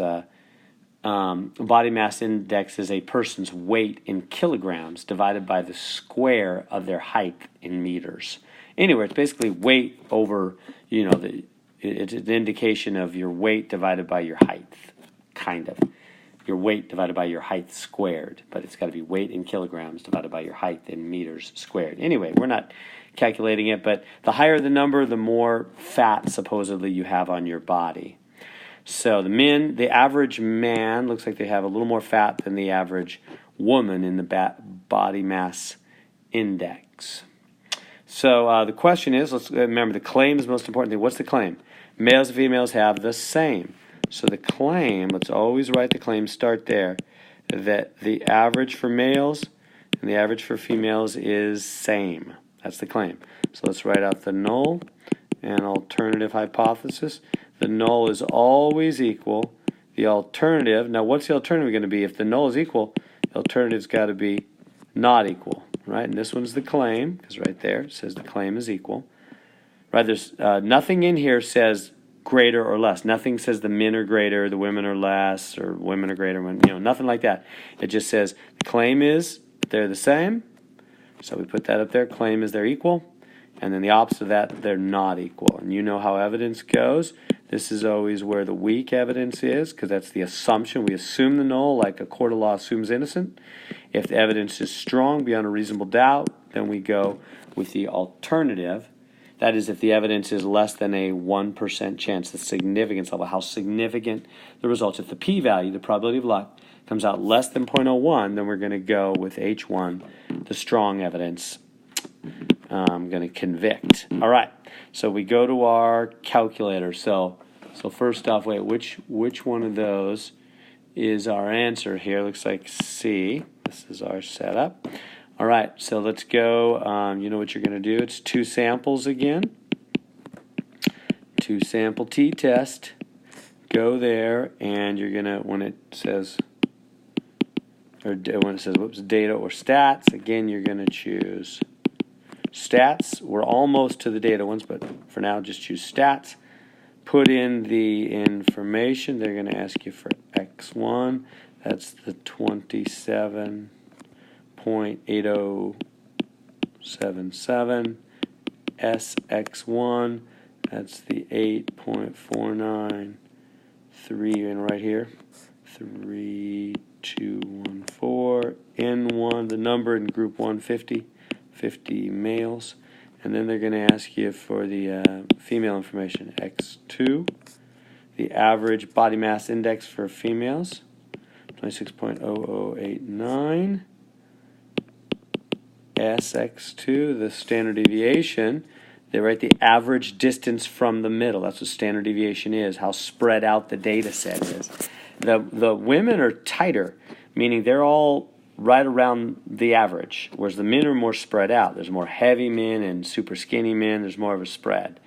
body mass index is a person's weight in kilograms divided by the square of their height in meters. Anyway, it's basically weight over, it's an indication of your weight divided by your height, kind of. Your weight divided by your height squared, but it's got to be weight in kilograms divided by your height in meters squared. Anyway, we're not calculating it, but the higher the number, the more fat supposedly you have on your body. So the average man looks like they have a little more fat than the average woman in the body mass index. So the question is, let's remember the claim is the most important thing. What's the claim? Males and females have the same. So the claim, let's always write the claim, start there, that the average for males and the average for females is same. That's the claim. So let's write out the null and alternative hypothesis. The null is always equal. The alternative, now what's the alternative going to be? If the null is equal, the alternative's got to be not equal, right? And this one's the claim, because right there it says the claim is equal. Right, there's nothing in here says greater or less. Nothing says the men are greater, the women are less, or women are greater, nothing like that. It just says the claim is they're the same. So we put that up there. Claim is they're equal. And then the opposite of that, they're not equal. And you know how evidence goes. This is always where the weak evidence is, because that's the assumption. We assume the null, like a court of law assumes innocent. If the evidence is strong beyond a reasonable doubt, then we go with the alternative. That is, if the evidence is less than a 1% chance, the significance level, how significant the results. If the p-value, the probability of luck, comes out less than 0.01, then we're going to go with H1, the strong evidence. I'm going to convict. All right, so we go to our calculator. So first off, which one of those is our answer here? Looks like C. This is our setup. All right, so let's go. You know what you're going to do. It's 2 samples again. 2 sample t-test. Go there, and you're going to, when it says data or stats, again, you're going to choose stats. We're almost to the data ones, but for now, just choose stats. Put in the information. They're going to ask you for X1. That's the 27.8077. SX1, that's the 8.493, and right here, 3214. N1, the number in group 150, 50 males. And then they're going to ask you for the female information, X2, the average body mass index for females, 26.0089. SX2, the standard deviation. They write the average distance from the middle. That's what standard deviation is, how spread out the data set is. The women are tighter, meaning they're all right around the average, whereas the men are more spread out. There's more heavy men and super skinny men. There's more of a spread.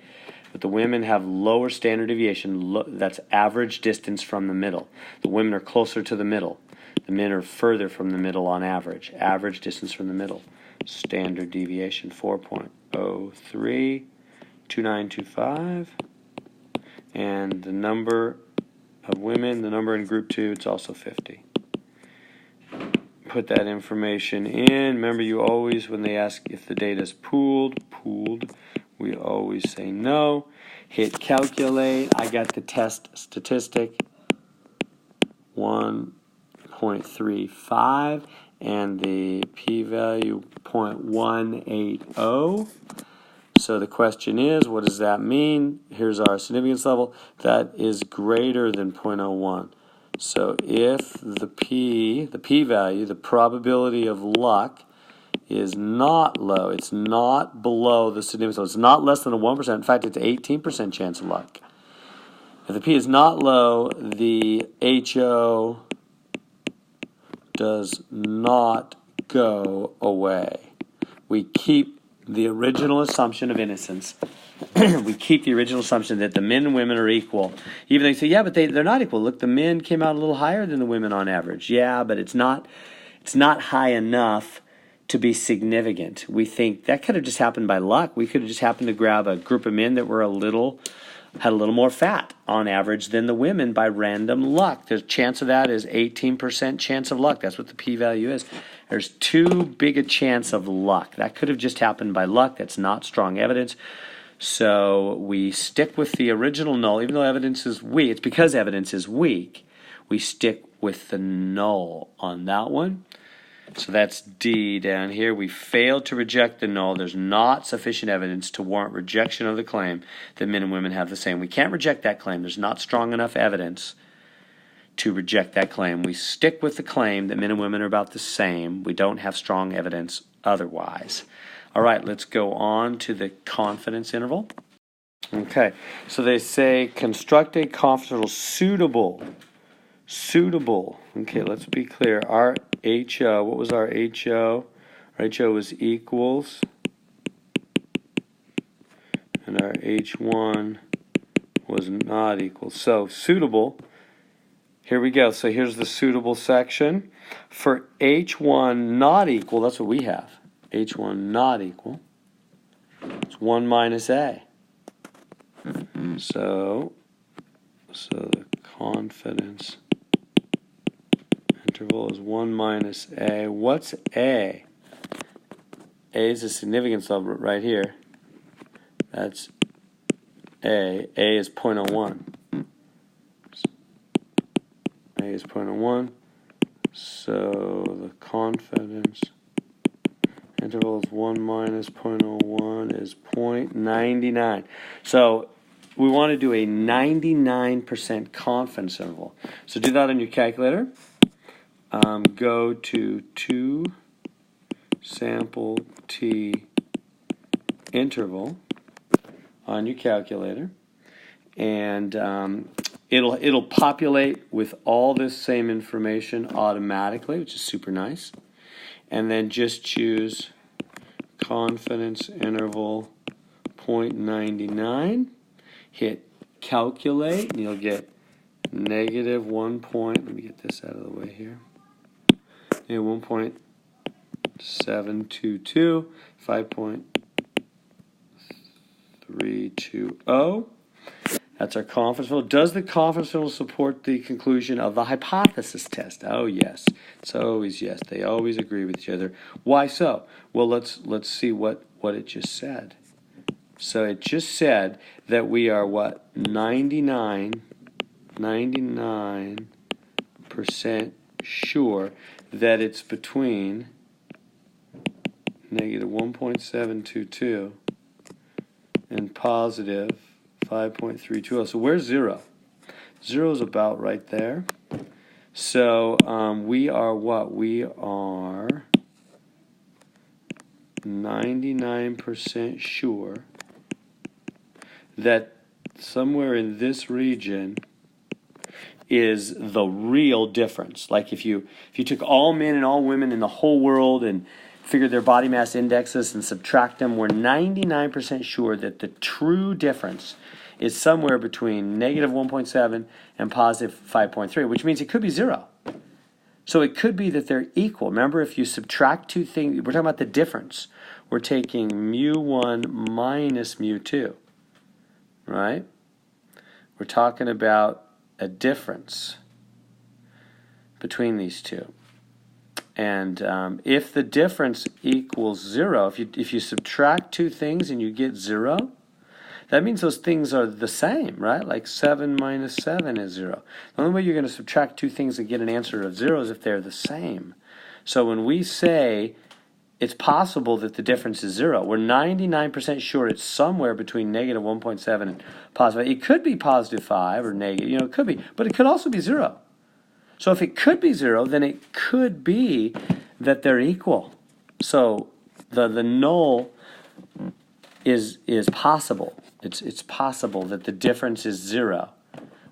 But the women have lower standard deviation. That's average distance from the middle. The women are closer to the middle. The men are further from the middle on average. Average distance from the middle. Standard deviation 4.032925. And the number of women, the number in group 2, it's also 50. Put that information in. Remember, you always, when they ask if the data is pooled, we always say no. Hit calculate. I got the test statistic 1.35, and the p-value 0.180. So the question is, what does that mean? Here's our significance level. That is greater than 0.01. So if the p-value, the probability of luck, is not low, it's not below the significance level, it's not less than a 1%, in fact, it's 18% chance of luck. If the p is not low, the HO does not go away. We keep the original assumption of innocence. We keep the original assumption that the men and women are equal. Even though you say, yeah, but they're not equal. Look, the men came out a little higher than the women on average. Yeah, but it's not high enough to be significant. We think that could have just happened by luck. We could have just happened to grab a group of men that were had a little more fat on average than the women by random luck. The chance of that is 18% chance of luck. That's what the p-value is. There's too big a chance of luck. That could have just happened by luck. That's not strong evidence. So we stick with the original null, even though evidence is weak. It's because evidence is weak. We stick with the null on that one. So that's D down here. We failed to reject the null. There's not sufficient evidence to warrant rejection of the claim that men and women have the same. We can't reject that claim. There's not strong enough evidence to reject that claim. We stick with the claim that men and women are about the same. We don't have strong evidence otherwise. All right, let's go on to the confidence interval. Okay, so they say construct a confidence interval suitable. Okay, let's be clear. Our HO, what was our HO? Our HO was equals, and our H1 was not equal. So suitable, here we go. So here's the suitable section. For H1 not equal, that's what we have. H1 not equal, it's 1 minus A. So the confidence interval is 1 minus A. What's A? A is a significance level right here. That's A. A is 0.01. A is 0.01. So the confidence interval is 1 minus 0.01 is 0.99. So we want to do a 99% confidence interval. So do that on your calculator. Go to 2 sample t interval on your calculator, and it'll populate with all this same information automatically, which is super nice. And then just choose confidence interval 0.99. Hit calculate, and you'll get negative 1 point. Let me get this out of the way here. 1.722, 5.320. That's our confidence interval. Does the confidence interval support the conclusion of the hypothesis test? Oh, yes. It's always yes. They always agree with each other. Why so? Well, let's see what it just said. So it just said that we are what? 99% sure that it's between negative 1.722 and positive 5.320. So where's 0? 0 is about right there. So we are what? We are 99% sure that somewhere in this region is the real difference. Like if you took all men and all women in the whole world and figured their body mass indexes and subtract them, we're 99% sure that the true difference is somewhere between negative 1.7 and positive 5.3, which means it could be 0. So it could be that they're equal. Remember, if you subtract two things, we're talking about the difference. We're taking mu1 minus mu2, right? We're talking about a difference between these two. And if the difference equals 0, if you subtract two things and you get 0, that means those things are the same, right? Like 7 minus 7 is 0. The only way you're going to subtract two things and get an answer of 0 is if they're the same. So when we say it's possible that the difference is 0, we're 99% sure it's somewhere between negative 1.7 and positive. It could be positive 5 or negative, it could be, but it could also be 0. So if it could be 0, then it could be that they're equal. So the null is possible. It's possible that the difference is 0.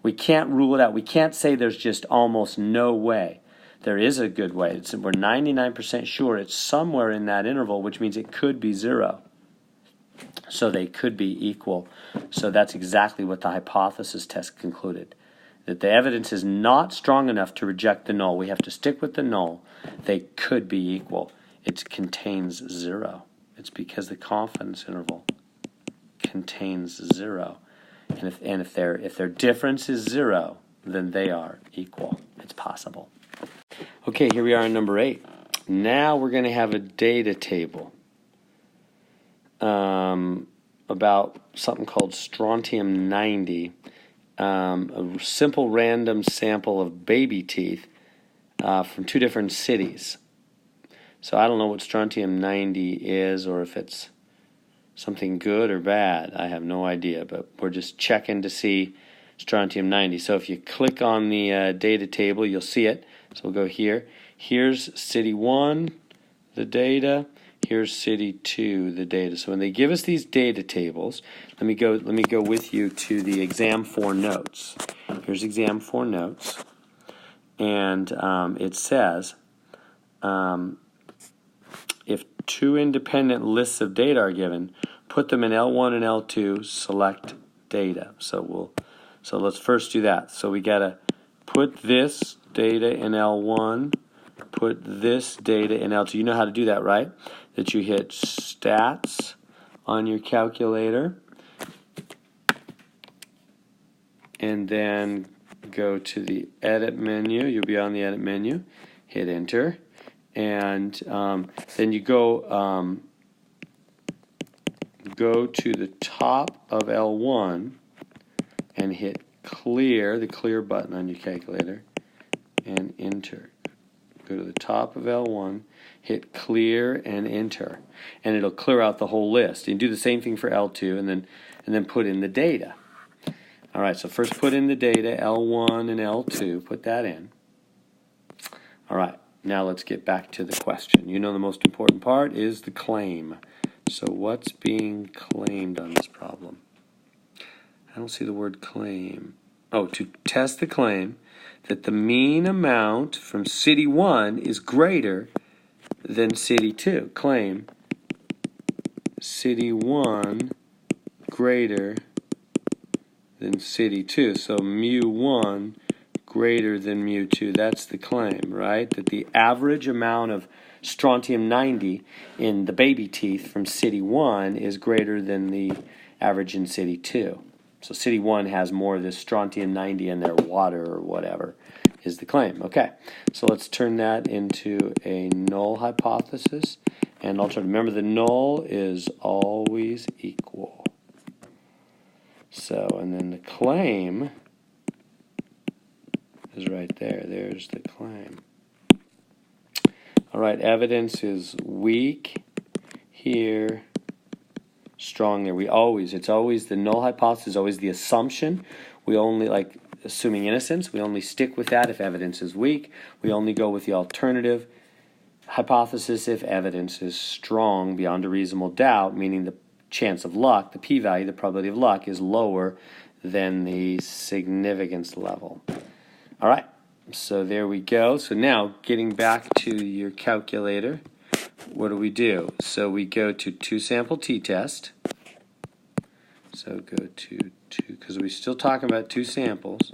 We can't rule it out. We can't say there's just almost no way. There is a good way. We're 99% sure it's somewhere in that interval, which means it could be 0. So they could be equal. So that's exactly what the hypothesis test concluded. That the evidence is not strong enough to reject the null. We have to stick with the null. They could be equal. It contains 0. It's because the confidence interval contains 0. And if their difference is 0, then they are equal. It's possible. Okay, here we are on number 8. Now we're going to have a data table about something called strontium-90, a simple random sample of baby teeth from 2 different cities. So I don't know what strontium-90 is, or if it's something good or bad. I have no idea, but we're just checking to see strontium-90. So if you click on the data table, you'll see it. So we'll go here. Here's city 1, the data. Here's city 2, the data. So when they give us these data tables, let me go with you to the exam 4 notes. Here's exam 4 notes, and it says if 2 independent lists of data are given, put them in L1 and L2, select data. So let's first do that. So we got to put this data in L1, put this data in L2. You know how to do that, right? That you hit stats on your calculator and then go to the edit menu. You'll be on the edit menu. Hit enter. And then you go to the top of L1 and hit clear, the clear button on your calculator, and enter. Go to the top of L1, hit clear and enter, and it'll clear out the whole list. You do the same thing for L2, and then put in the data. All right, so first put in the data, L1 and L2, put that in. All right, now let's get back to the question. You know the most important part is the claim. So what's being claimed on this problem? I don't see the word claim. Oh, to test the claim that the mean amount from city 1 is greater than city 2. Claim city 1 greater than city 2. So mu1 greater than mu2. That's the claim, right? That the average amount of strontium-90 in the baby teeth from city 1 is greater than the average in city 2. So city 1 has more of this strontium-90 in their water or whatever is the claim. Okay, so let's turn that into a null hypothesis. And also remember the null is always equal. So, and then the claim is right there. There's the claim. All right, evidence is weak here, strong there. It's always the null hypothesis is always the assumption. We only, like assuming innocence, we only stick with that if evidence is weak. We only go with the alternative hypothesis if evidence is strong beyond a reasonable doubt, meaning the chance of luck, the p-value, the probability of luck, is lower than the significance level. All right, so there we go. So now, getting back to your calculator, what do? So we go to 2-sample t-test. So go to 2, because we're still talking about 2 samples.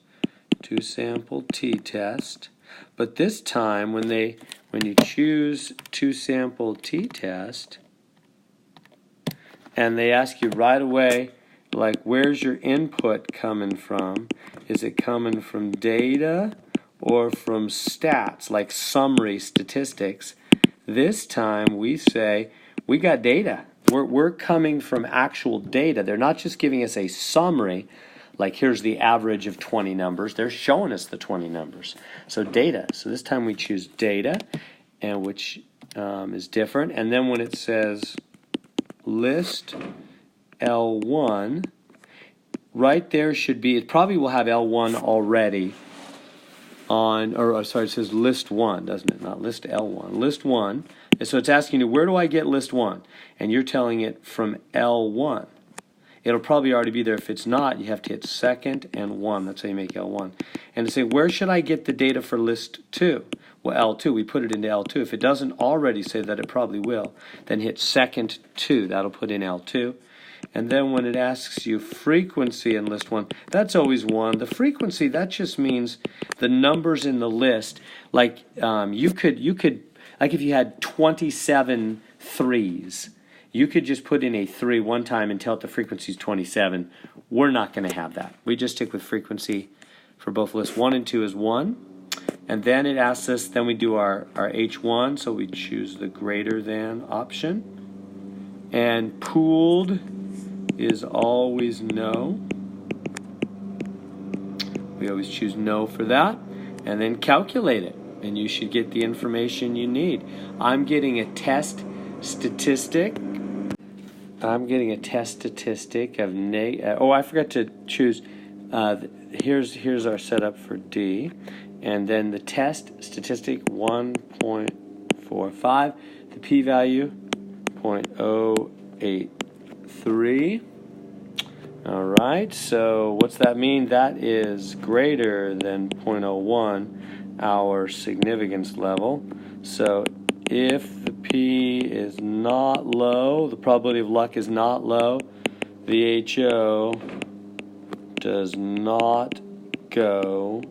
2-sample t-test. But this time, when you choose 2-sample t-test, and they ask you right away, like, where's your input coming from? Is it coming from data or from stats, like summary statistics? This time we say, we got data. We're coming from actual data. They're not just giving us a summary, like here's the average of 20 numbers. They're showing us the 20 numbers. So data. So this time we choose data, and which is different. And then when it says list L1, right there should be, it probably will have L1 already on, or sorry, it says list 1, doesn't it? Not list L1, list 1. And so it's asking you, where do I get list 1? And you're telling it from L1. It'll probably already be there. If it's not, you have to hit second and 1. That's how you make L1. And to say, where should I get the data for list 2? Well, L2, we put it into L2. If it doesn't already say that, it probably will. Then hit second 2. That'll put in L2. And then when it asks you frequency in list 1, that's always 1. The frequency, that just means the numbers in the list. Like you could, like if you had 27 threes, you could just put in a 3 one time and tell it the frequency is 27. We're not going to have that. We just stick with frequency for both list 1 and 2 is 1. And then it asks us, then we do our H1, so we choose the greater than option. And pooled is always no. We always choose no for that. And then calculate it, and you should get the information you need. I'm getting a test statistic. Of I forgot to choose. Here's our setup for D. And then the test statistic 1.45. The p-value 0.083. All right, so what's that mean? That is greater than 0.01, our significance level. So if the p is not low, the probability of luck is not low, the HO does not go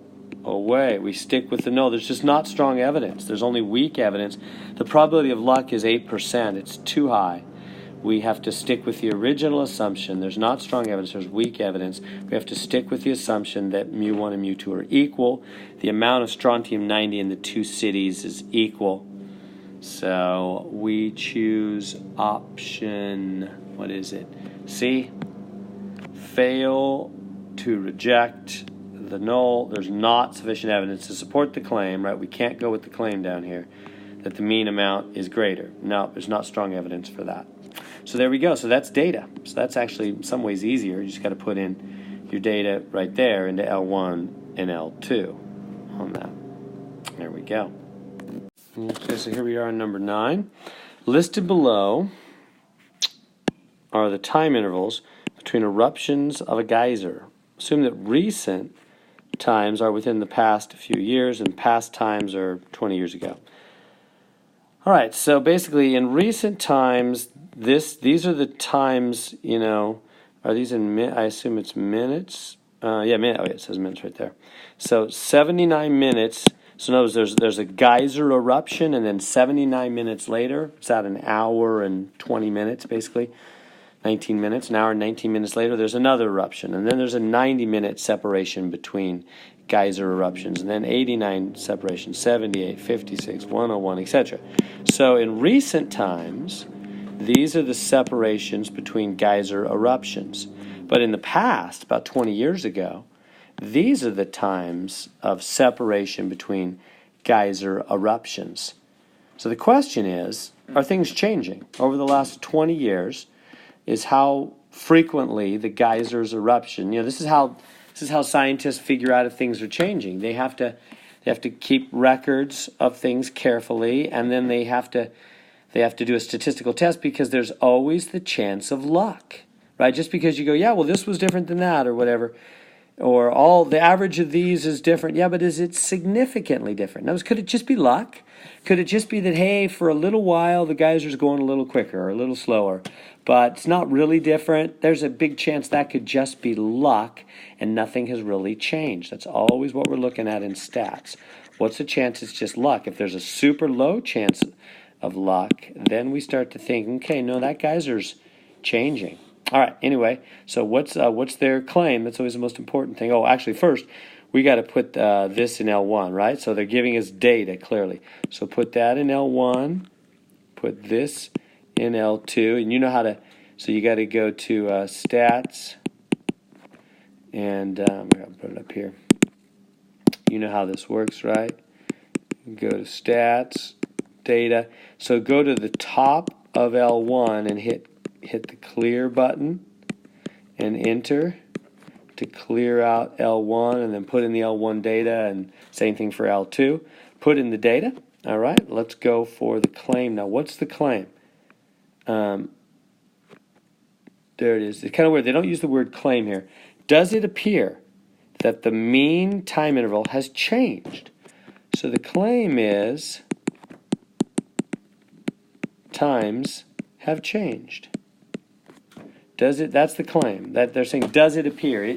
away. We stick with the no. There's just not strong evidence. There's only weak evidence. The probability of luck is 8%. It's too high. We have to stick with the original assumption. There's not strong evidence. There's weak evidence. We have to stick with the assumption that mu1 and mu2 are equal. The amount of strontium-90 in the two cities is equal. So we choose option, what is it? C. Fail to reject the null. There's not sufficient evidence to support the claim, right? We can't go with the claim down here that the mean amount is greater. No, there's not strong evidence for that. So there we go. So that's data. So that's actually in some ways easier. You just got to put in your data right there into L1 and L2 on that. There we go. Okay, so here we are on number 9. Listed below are the time intervals between eruptions of a geyser. Assume that recent times are within the past few years and past times are 20 years ago. All right, so basically in recent times, these are the times, are these in I assume it's minutes? It says minutes right there. So 79 minutes. So in other words, there's a geyser eruption, and then 79 minutes later, it's at an hour and 20 minutes, basically. 19 minutes, an hour and 19 minutes later, there's another eruption. And then there's a 90-minute separation between geyser eruptions. And then 89 separation, 78, 56, 101, etc. So in recent times, these are the separations between geyser eruptions. But in the past, about 20 years ago, these are the times of separation between geyser eruptions. So the question is, are things changing? Over the last 20 years, is how frequently the geysers eruption. This is how scientists figure out if things are changing. They have to keep records of things carefully, and then they have to do a statistical test because there's always the chance of luck, right? Just because you go, yeah, well, this was different than that, or whatever, or all the average of these is different. Yeah, but is it significantly different? Now, could it just be luck? Could it just be that, hey, for a little while the geysers going a little quicker or a little slower, but it's not really different? There's a big chance that could just be luck and nothing has really changed. That's always what we're looking at in stats. What's the chance it's just luck? If there's a super low chance of luck, then we start to think, okay, no, that geyser's changing. All right, anyway, so what's their claim? That's always the most important thing. Oh, actually, first, we got to put this in L1, right? So they're giving us data, clearly. So put that in L1, put this in L2, and you know how to, so you got to go to stats, and I'm going to put it up here. You know how this works, right? Go to stats, data. So go to the top of L1 and hit the clear button and enter to clear out L1, and then put in the L1 data, and same thing for L2. Put in the data. All right, let's go for the claim now. What's the claim? There it is. It's kind of weird. They don't use the word claim here. Does it appear that the mean time interval has changed? So the claim is times have changed. Does it? That's the claim. That they're saying, does it appear?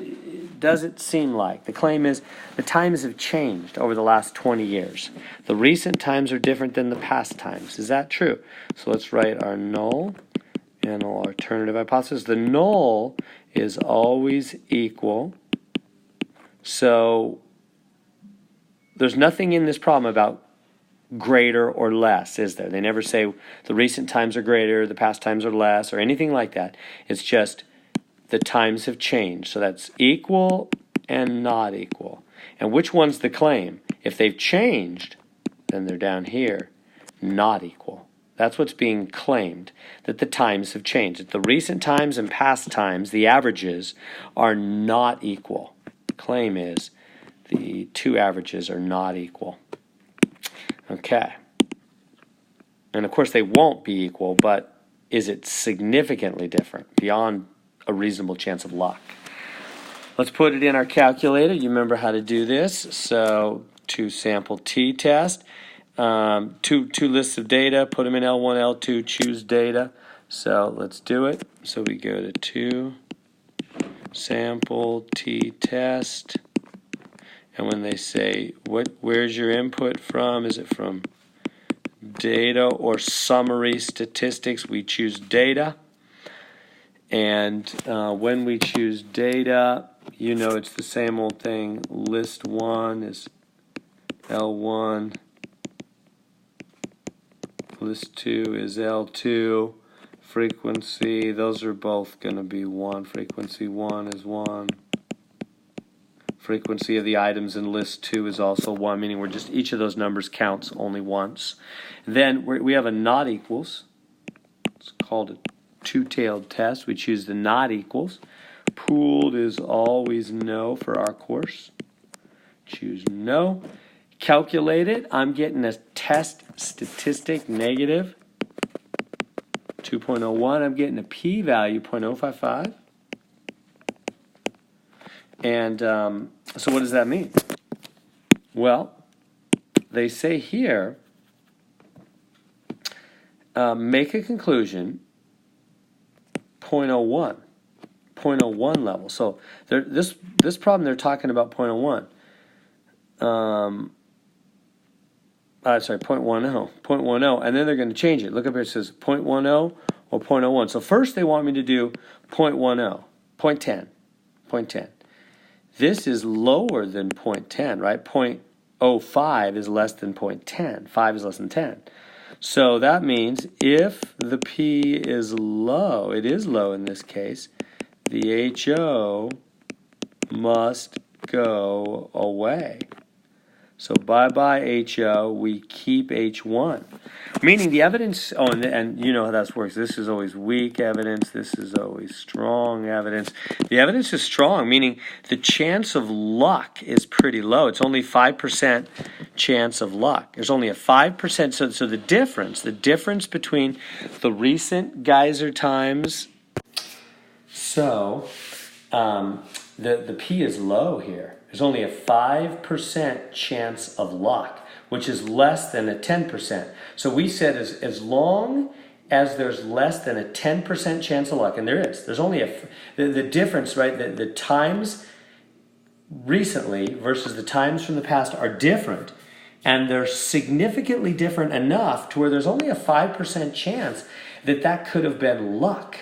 Does it seem like? The claim is the times have changed over the last 20 years. The recent times are different than the past times. Is that true? So let's write our null and our alternative hypothesis. The null is always equal. So there's nothing in this problem about greater or less, is there? They never say the recent times are greater, the past times are less, or anything like that. It's just the times have changed. So that's equal and not equal. And which one's the claim? If they've changed, then they're down here, not equal. That's what's being claimed, that the times have changed. That the recent times and past times, the averages, are not equal. The claim is the two averages are not equal. Okay. And of course they won't be equal, but is it significantly different, beyond a reasonable chance of luck? Let's put it in our calculator. You remember how to do this. So two sample t-test, two lists of data, put them in L1, L2, choose data. So let's do it. So we go to two sample t-test. And when they say, where's your input from? Is it from data or summary statistics? We choose data. And when we choose data, you know it's the same old thing. List 1 is L1. List 2 is L2. Frequency, those are both going to be 1. Frequency 1 is 1. Frequency of the items in list 2 is also 1, meaning we're just, each of those numbers counts only once. Then we have a not equals. It's called a two-tailed test. We choose the not equals. Pooled is always no for our course. Choose no. Calculate it. I'm getting a test statistic negative 2.01. I'm getting a p-value 0.055. And so what does that mean? Well, they say here, make a conclusion, 0.01 level. So this problem, they're talking about 0.01. Sorry, 0.10, and then they're going to change it. Look up here, it says 0.10 or 0.01. So first they want me to do 0.10, 0.10. This is lower than 0.10, right? 0.05 is less than 0.10. 5 is less than 10. So that means if the P is low, it is low in this case, the HO must go away. So bye-bye HO, we keep H1. Meaning the evidence, and you know how that works. This is always weak evidence. This is always strong evidence. The evidence is strong, meaning the chance of luck is pretty low. It's only 5% chance of luck. There's only a 5%. So the difference between the recent geyser times, so the P is low here. There's only a 5% chance of luck, which is less than a 10%. So we said as long as there's less than a 10% chance of luck, and there is, there's only the difference, right? The times recently versus the times from the past are different, and they're significantly different enough to where there's only a 5% chance that could have been luck.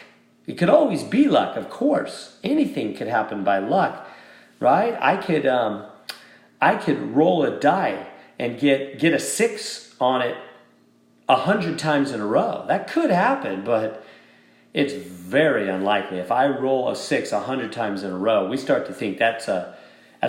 It could always be luck, of course. Anything could happen by luck. Right? I could roll a die and get a 6 on it 100 times in a row. That could happen, but it's very unlikely. If I roll a 6 100 times in a row, we start to think that's a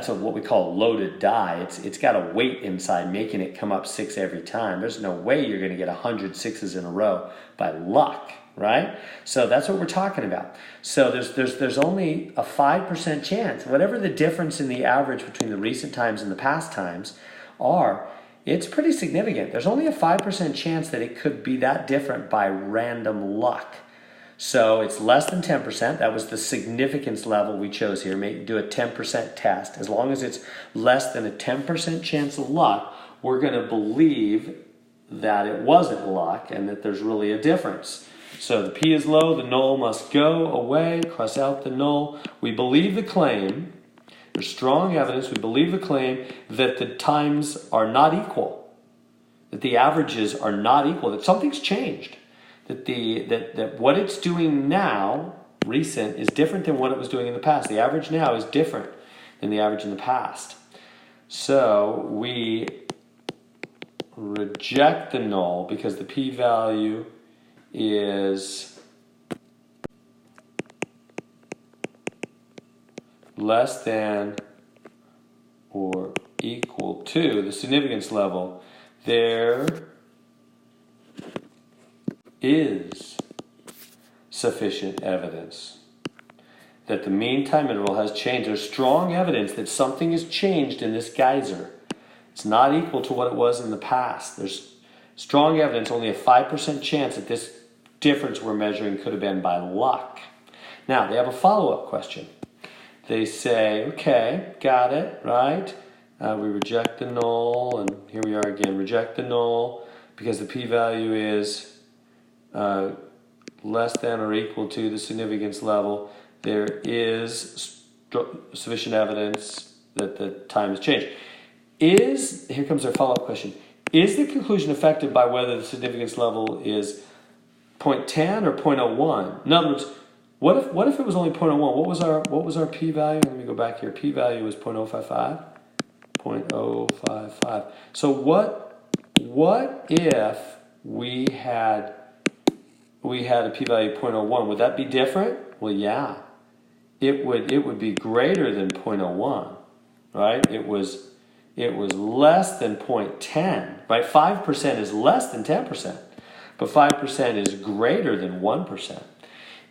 what we call a loaded die. It's got a weight inside, making it come up 6 every time. There's no way you're going to get 100 6s in a row by luck, right? So that's what we're talking about. So there's only a 5% chance, whatever the difference in the average between the recent times and the past times are, it's pretty significant. There's only a 5% chance that it could be that different by random luck. So it's less than 10%. That was the significance level we chose here. Do a 10% test. As long as it's less than a 10% chance of luck, we're going to believe that it wasn't luck and that there's really a difference. So the P is low, the null must go away, cross out the null. We believe the claim, there's strong evidence, we believe the claim that the times are not equal, that the averages are not equal, that something's changed. That what it's doing now, recent, is different than what it was doing in the past. The average now is different than the average in the past. So we reject the null because the p-value is less than or equal to the significance level. There is sufficient evidence that the mean time interval has changed. There's strong evidence that something has changed in this geyser. It's not equal to what it was in the past. There's strong evidence, only a 5% chance that this difference we're measuring could have been by luck. Now, they have a follow-up question. They say, okay, got it, right? We reject the null, and here we are again, reject the null because the p-value is less than or equal to the significance level. There is sufficient evidence that the time has changed. Here comes our follow-up question. Is the conclusion affected by whether the significance level is 0.10 or 0.01? In other words, what if it was only 0.01? What was our p-value? Let me go back here. P-value was 0.055. 0.055. So what if we had a p-value of 0.01? Would that be different? Well, yeah. It would be greater than 0.01, right? It was less than 0.10, right? 5% is less than 10%, but 5% is greater than 1%.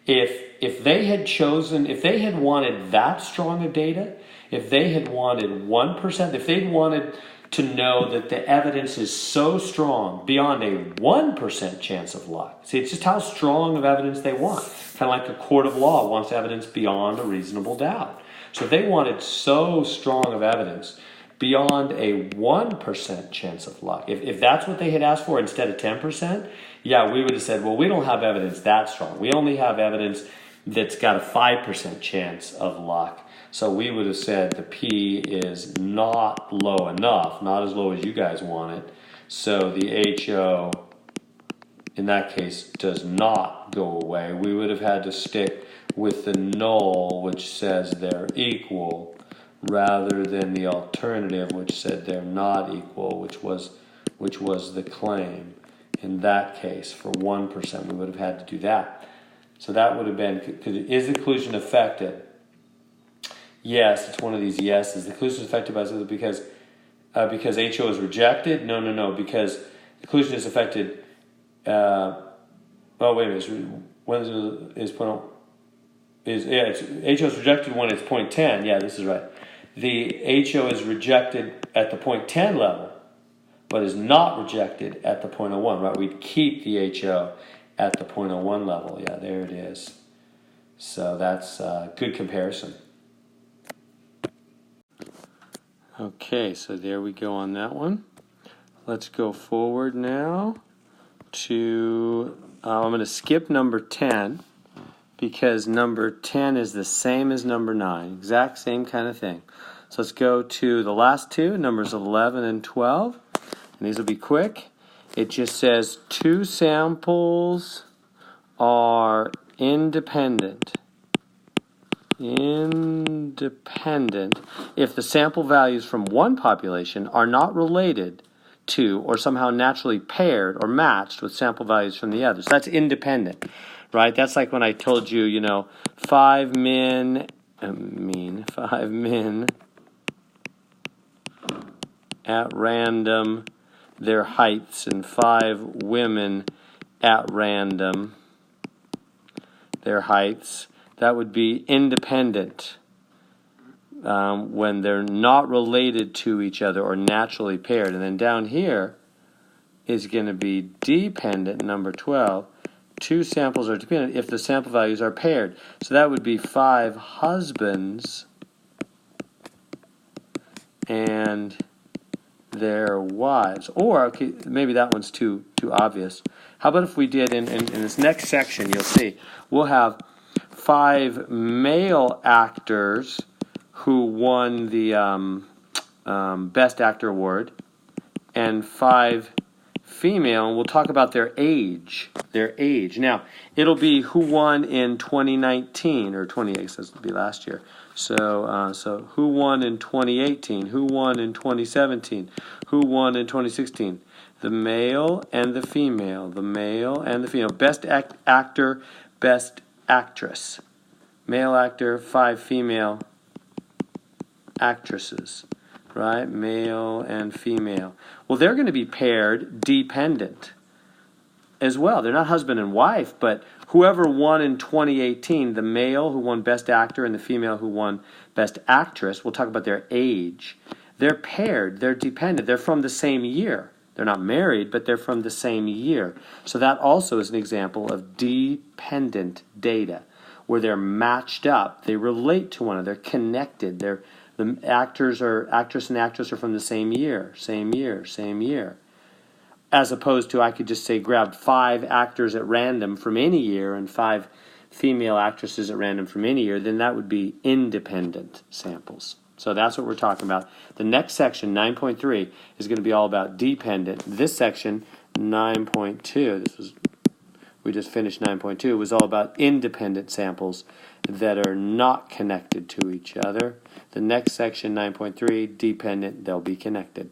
If they had wanted that strong of data, if they had wanted 1%, if they'd wanted to know that the evidence is so strong beyond a 1% chance of luck. See, it's just how strong of evidence they want. Kind of like a court of law wants evidence beyond a reasonable doubt. So if they wanted so strong of evidence beyond a 1% chance of luck, if that's what they had asked for instead of 10%, yeah, we would have said, well, we don't have evidence that strong. We only have evidence that's got a 5% chance of luck. So we would have said the P is not low enough, not as low as you guys want it. So the HO, in that case, does not go away. We would have had to stick with the null, which says they're equal, rather than the alternative, which said they're not equal, which was the claim. In that case, for 1%, we would have had to do that. So that would have been, is the conclusion affected? Yes, it's one of these yeses. The conclusion is affected by something because HO is rejected? No, because the conclusion is affected. Wait a minute. When HO is rejected when it's 0.10. Yeah, this is right. The HO is rejected at the 0.10 level, but is not rejected at the 0.01. Right? We'd keep the HO at the 0.01 level. Yeah, there it is. So that's a good comparison. Okay, so there we go on that one. Let's go forward now to, I'm going to skip number 10 because number 10 is the same as number 9, exact same kind of thing. So let's go to the last two, numbers 11 and 12, and these will be quick. It just says 2 samples are independent if the sample values from one population are not related to or somehow naturally paired or matched with sample values from the others. That's independent, right? That's like when I told you, 5 men at random their heights, and 5 women at random their heights. That would be independent when they're not related to each other or naturally paired. And then down here is going to be dependent, number 12. 2 samples are dependent if the sample values are paired. So that would be 5 husbands and their wives. Or, okay, maybe that one's too obvious. How about if we did, in this next section, you'll see, we'll have 5 male actors who won the Best Actor Award, and 5 female, and we'll talk about their age. Now, it'll be who won in 2019, or 20, I guess this will be last year. So who won in 2018? Who won in 2017? Who won in 2016? The male and the female. The male and the female. Best actor, best actress. Male actor, 5 female actresses. Right? Male and female. Well, they're going to be paired dependent as well. They're not husband and wife, but whoever won in 2018, the male who won Best Actor and the female who won Best Actress, we'll talk about their age. They're paired. They're dependent. They're from the same year. They're not married, but they're from the same year. So that also is an example of dependent data, where they're matched up. They relate to one another. They're connected. The actors or actress and actress are from the same year. As opposed to, I could just say grab 5 actors at random from any year and 5 female actresses at random from any year, then that would be independent samples. So that's what we're talking about. The next section, 9.3, is going to be all about dependent. This section, 9.2, we just finished 9.2, was all about independent samples that are not connected to each other. The next section, 9.3, dependent, they'll be connected.